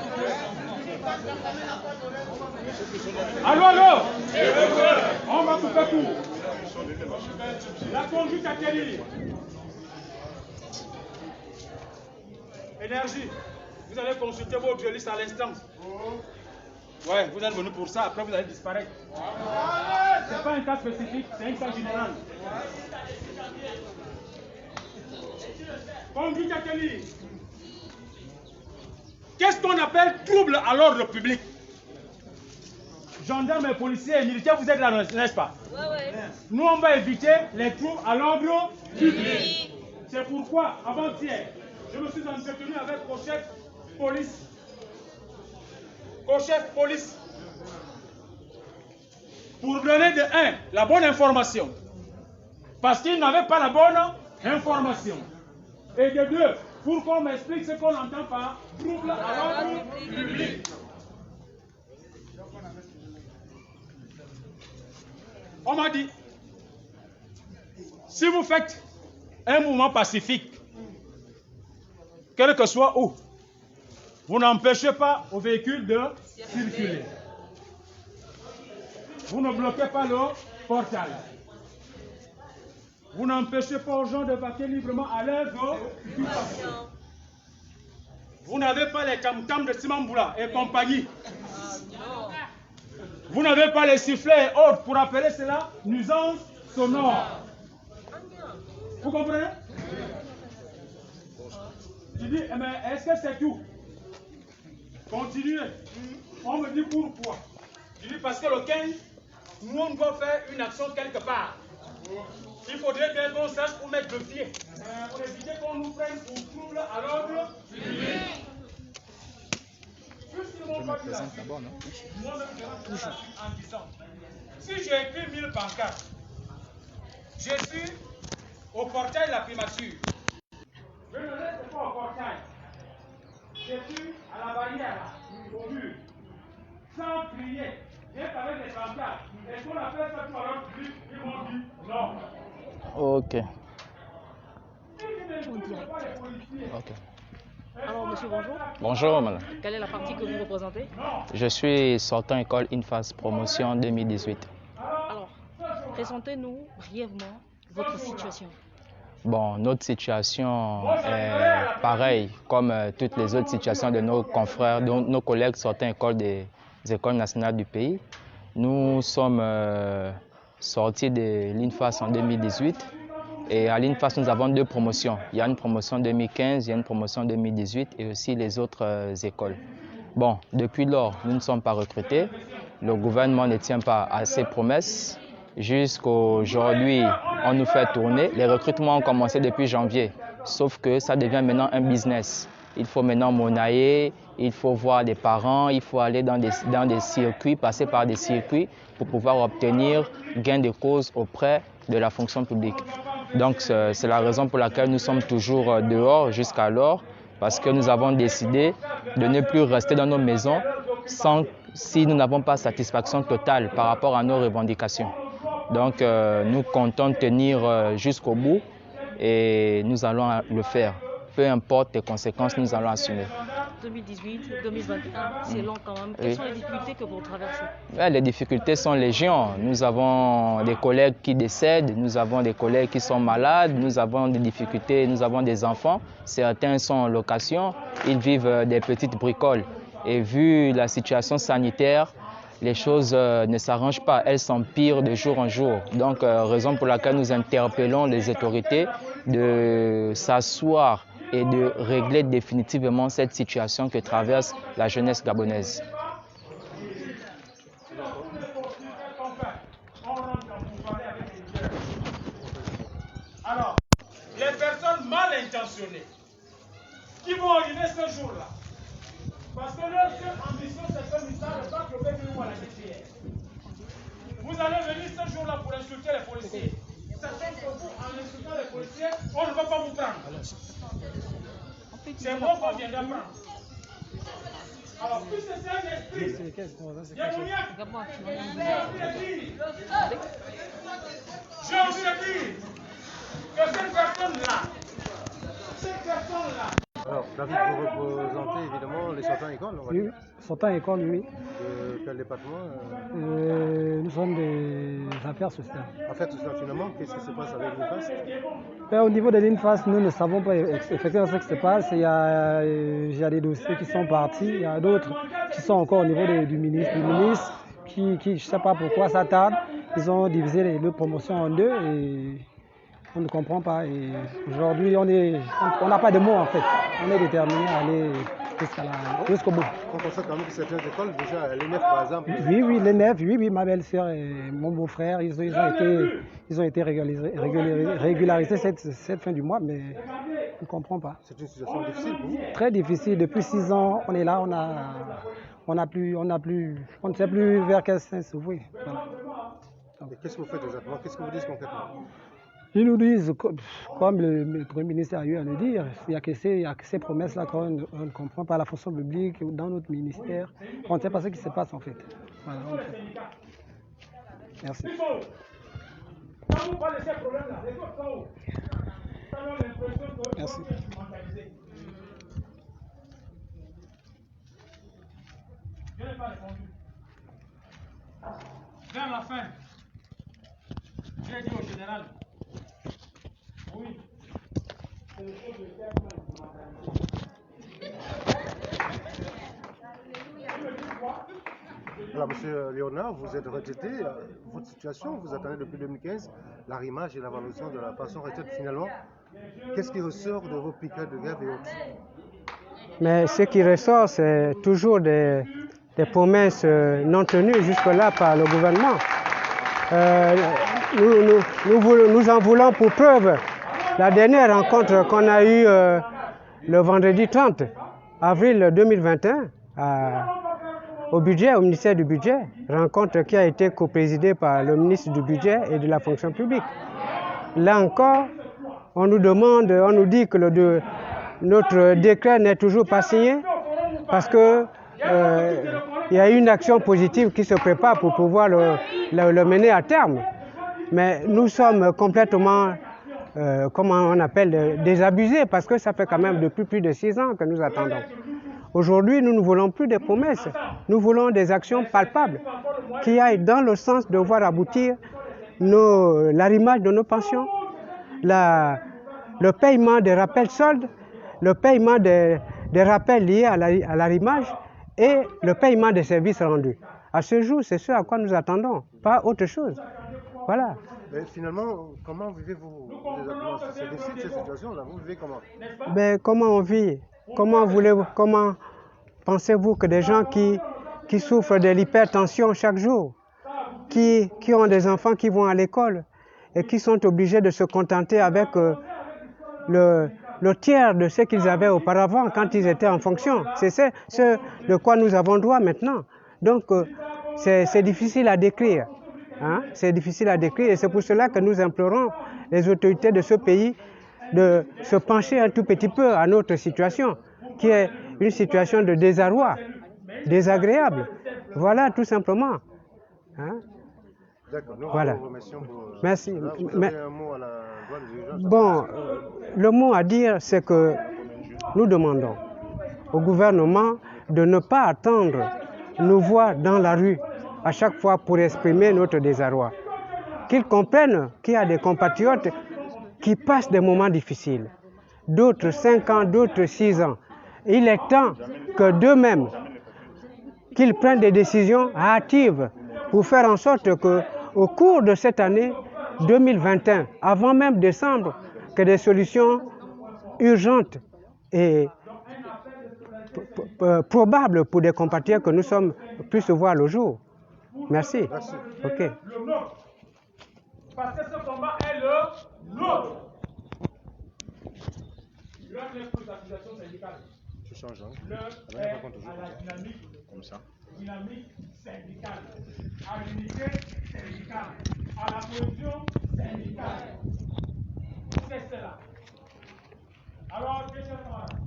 Allô, allô? On va couper tout. La conduite à quelle Énergie. Vous allez consulter votre liste à l'instant. Ouais, vous êtes venu pour ça, après vous allez disparaître. C'est pas un cas spécifique, c'est un cas général. Conduite à quelle ligne? Qu'est-ce qu'on appelle trouble à l'ordre public? Gendarmes, policiers et militaires, vous êtes là, n'est-ce pas? Ouais. Nous, on va éviter les troubles à l'ordre public. C'est pourquoi, avant-hier, je me suis entretenu avec le chef police. Co-chef police, pour donner de 1, la bonne information, parce qu'il n'avait pas la bonne information, et de 2, pour qu'on m'explique ce qu'on entend par trouble à l'ordre public. On m'a dit, si vous faites un mouvement pacifique, quel que soit où, vous n'empêchez pas aux véhicules de circuler. Vous ne bloquez pas le portail. Vous n'empêchez pas aux gens de vaquer librement à leurs occupations. Vous n'avez pas les tam-tams de Simamboula et compagnie. Vous n'avez pas les sifflets et autres pour appeler cela nuisance sonore. Vous comprenez? Je dis, mais est-ce que c'est tout? Continuez. On me dit pourquoi. Je dis parce que le 15, nous on doit faire une action quelque part. Il faudrait bien qu'on sache où mettre le pied. Pour éviter qu'on nous prenne pour trouble à l'ordre public. Puisqu'ils m'ont pas dit la suite, moi-même je vais en disant, si j'ai écrit 1000 pancartes, je suis au portail de la primature. Je ne reste pas au portail. Je suis à la barrière, là, au mur, sans crier, rien qu'avec les pancartes. Est-ce qu'on appelle ça tout à l'heure public? Ils m'ont dit non. Ok. Ok. Alors, monsieur, bonjour. Bonjour, madame. Quelle est la partie que vous représentez? Je suis sortant école INFAS promotion 2018. Alors, présentez-nous brièvement votre situation. Bon, notre situation est pareille comme toutes les autres situations de nos confrères, de nos collègues sortant école des écoles nationales du pays. Nous sommes sortis de l'INFAS en 2018 et à l'INFAS nous avons 2 promotions. Il y a une promotion 2015, il y a une promotion 2018 et aussi les autres écoles. Bon, depuis lors, nous ne sommes pas recrutés. Le gouvernement ne tient pas à ses promesses. Jusqu'aujourd'hui, on nous fait tourner. Les recrutements ont commencé depuis janvier. sauf que ça devient maintenant un business. Il faut maintenant monnayer, il faut voir des parents, il faut aller dans des circuits, passer par des circuits pour pouvoir obtenir gain de cause auprès de la fonction publique. Donc c'est la raison pour laquelle nous sommes toujours dehors jusqu'alors, parce que nous avons décidé de ne plus rester dans nos maisons si nous n'avons pas satisfaction totale par rapport à nos revendications. Donc nous comptons tenir jusqu'au bout et nous allons le faire. Peu importe les conséquences, nous allons assumer. 2018, 2021, c'est long quand même. Quelles sont les difficultés que vous traversez? Les difficultés sont légion. Nous avons des collègues qui décèdent, nous avons des collègues qui sont malades, nous avons des difficultés, nous avons des enfants. Certains sont en location, ils vivent des petites bricoles. Et vu la situation sanitaire, les choses ne s'arrangent pas, elles s'empirent de jour en jour. Donc, raison pour laquelle nous interpellons les autorités de s'asseoir et de régler définitivement cette situation que traverse la jeunesse gabonaise. Alors, les personnes mal intentionnées qui vont organiser ce jour-là, parce que leur seule ambition, c'est que nous savons pas que nous à la DTR. Vous allez venir ce jour-là pour insulter les policiers. Sachant que vous, en insultant les policiers, on ne va pas vous prendre. C'est moi qu'on viendra prendre. Alors, puisque c'est un esprit, j'ai envie de dire que cette personne-là, Alors, David, vous représentez évidemment les sortants écoles, on va dire. Oui, sortants écoles, oui. De quel département Nous sommes des affaires sociales. Affaires sociales, finalement, qu'est-ce qui se passe avec l'INFAS? Au niveau de l'INFAS, nous ne savons pas effectivement ce qui se passe. Il y a des dossiers qui sont partis, il y a d'autres qui sont encore au niveau du ministre. Le ministre, qui je ne sais pas pourquoi, ça tarde. Ils ont divisé les deux promotions en deux et on ne comprend pas. Et aujourd'hui, on n'a pas de mots en fait. On est déterminé à aller jusqu'au bout. On constate quand même que certaines écoles, déjà l'ENEF par exemple. Oui, l'ENEF, oui, ma belle-sœur et mon beau-frère, ils ont été régularisés cette fin du mois, mais on ne comprend pas. C'est une situation difficile pour vous? Très difficile. Depuis 6 ans, on est là, on ne sait plus vers quel sens s'ouvrir. Voilà. Qu'est-ce que vous faites exactement? Qu'est-ce que vous dites concrètement? Ils nous disent, comme le Premier ministre a eu à le dire, il y a que ces promesses-là qu'on ne comprend pas à la fonction publique, dans notre ministère. On ne sait pas ce qui se passe en fait. Voilà, merci. Merci. Je n'ai pas répondu. Vers la fin, j'ai dit au général, oui, c'est le chose de faire Alors, monsieur Léonard, vous êtes retraité. Votre situation, vous attendez depuis 2015 l'arrimage et la valorisation de la pension retraite. Finalement, qu'est-ce qui ressort de vos piquets de grève et autres? Mais ce qui ressort, c'est toujours des promesses non tenues jusque-là par le gouvernement. Nous en voulons pour preuve la dernière rencontre qu'on a eue le vendredi 30 avril 2021 au ministère du budget, rencontre qui a été coprésidée par le ministre du budget et de la fonction publique. Là encore, on nous dit que notre décret n'est toujours pas signé parce que il y a une action positive qui se prépare pour pouvoir le mener à terme. Mais nous sommes complètement, comment on appelle, désabusés parce que ça fait quand même depuis plus de 6 ans que nous attendons. Aujourd'hui, nous ne voulons plus des promesses, nous voulons des actions palpables qui aillent dans le sens de voir aboutir l'arrimage de nos pensions, le paiement des rappels soldes, le paiement des rappels liés à l'arrimage et le paiement des services rendus. À ce jour, c'est ce à quoi nous attendons, pas autre chose. Voilà. Mais finalement, comment vivez-vous exactement? C'est difficile cette situation-là, vous vivez comment? Ben, comment on vit? Comment pensez-vous que des gens qui souffrent de l'hypertension chaque jour, qui ont des enfants qui vont à l'école et qui sont obligés de se contenter avec le le tiers de ce qu'ils avaient auparavant quand ils étaient en fonction. C'est ce de quoi nous avons droit maintenant. Donc, c'est difficile à décrire. Hein? C'est difficile à décrire et c'est pour cela que nous implorons les autorités de ce pays de se pencher un tout petit peu à notre situation, qui est une situation de désarroi, désagréable. Voilà, tout simplement. Hein? D'accord, nous voilà. vous remercions pour... Merci. Là, vous avez un mot à la voix des dirigeants? Bon, le mot à dire, c'est que nous demandons au gouvernement de ne pas attendre nous voir dans la rue à chaque fois pour exprimer notre désarroi. Qu'ils comprennent qu'il y a des compatriotes qui passent des moments difficiles. D'autres 5 ans, d'autres 6 ans. Il est temps que d'eux-mêmes, qu'ils prennent des décisions hâtives pour faire en sorte que, au cours de cette année 2021, avant même décembre, que des solutions urgentes et probables pour des compatriotes que nous sommes puissent voir le jour. Merci. Merci. Ok. Parce que ce combat est le nôtre. L'association syndicale. Je change, hein. Le est à la dynamique, comme ça. Dynamique syndicale, à l'unité syndicale, à la cohésion syndicale. C'est cela. Alors, mes chers camarades,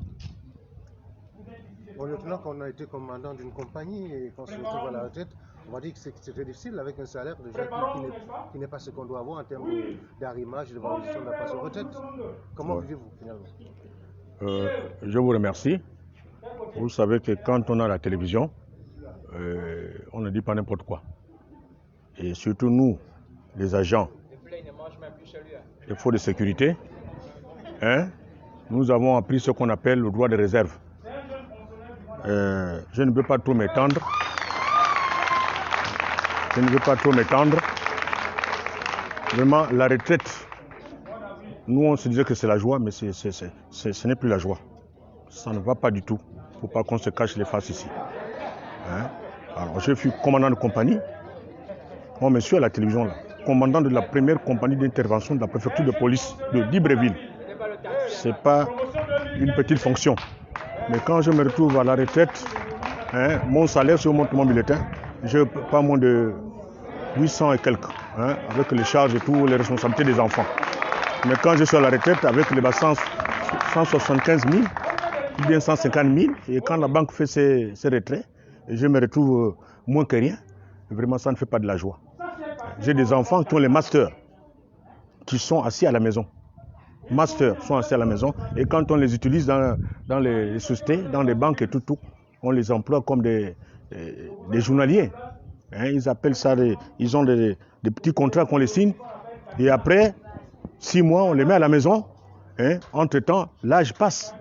Bon, lieutenant, qu'on a été commandant d'une compagnie et qu'on se retrouve à la retraite, on va dire que c'est très difficile avec un salaire déjà qui n'est pas ce qu'on doit avoir en termes d'arrimage, de valorisation de la pension retraite. Comment vivez-vous finalement? Je vous remercie. Vous savez que quand on a la télévision, on ne dit pas n'importe quoi. Et surtout nous, les agents des forces de sécurité, hein, nous avons appris ce qu'on appelle le droit de réserve. Je ne veux pas trop m'étendre. Vraiment, la retraite, nous on se disait que c'est la joie, mais ce n'est plus la joie. Ça ne va pas du tout. Il ne faut pas qu'on se cache les faces ici. Hein? Alors, je suis commandant de compagnie. Moi, monsieur à la télévision, là, commandant de la première compagnie d'intervention de la préfecture de police de Libreville. Ce n'est pas une petite fonction. Mais quand je me retrouve à la retraite, hein, mon salaire sur mon bulletin, je n'ai pas moins de 800 et quelques, hein, avec les charges et tout, les responsabilités des enfants. Mais quand je suis à la retraite, avec les bassins 175 000, ou bien 150 000, et quand la banque fait ses retraits, je me retrouve moins que rien, vraiment ça ne fait pas de la joie. J'ai des enfants qui ont les masters, qui sont assis à la maison. Masters sont assis à la maison, et quand on les utilise dans les sociétés, dans les banques et tout, on les emploie comme des journaliers. Hein, ils appellent ça, ils ont des petits contrats qu'on les signe, et après 6 mois, on les met à la maison. Hein, entre-temps, l'âge passe.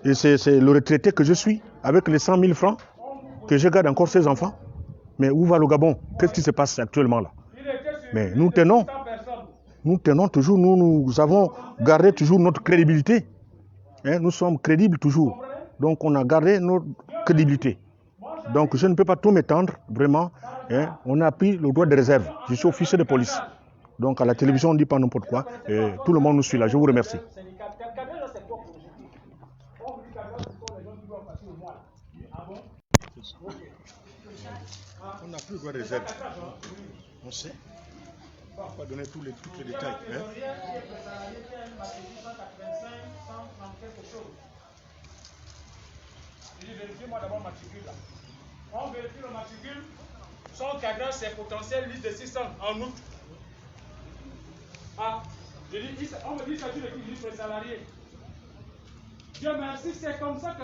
Et c'est le retraité que je suis, avec les 100 000 francs, que je garde encore ces enfants. Mais où va le Gabon? Qu'est-ce qui se passe actuellement là? Mais nous tenons toujours, nous avons gardé toujours notre crédibilité. Hein, nous sommes crédibles toujours. Donc on a gardé notre crédibilité. Donc je ne peux pas tout m'étendre, vraiment. Hein, on a pris le droit de réserve. Je suis officier de police. Donc à la télévision, on ne dit pas n'importe quoi. Et tout le monde nous suit là. Je vous remercie. On n'a plus le droit de réserve. On sait. On ne va pas donner tous les détails. Hein? Vérifiez-moi d'abord le matricule là. On vérifie le matricule. Son cadran, c'est potentiel liste de 600 en août. Ah, je dis, on me dit que c'est une équipe salarié. Dieu merci, c'est comme ça que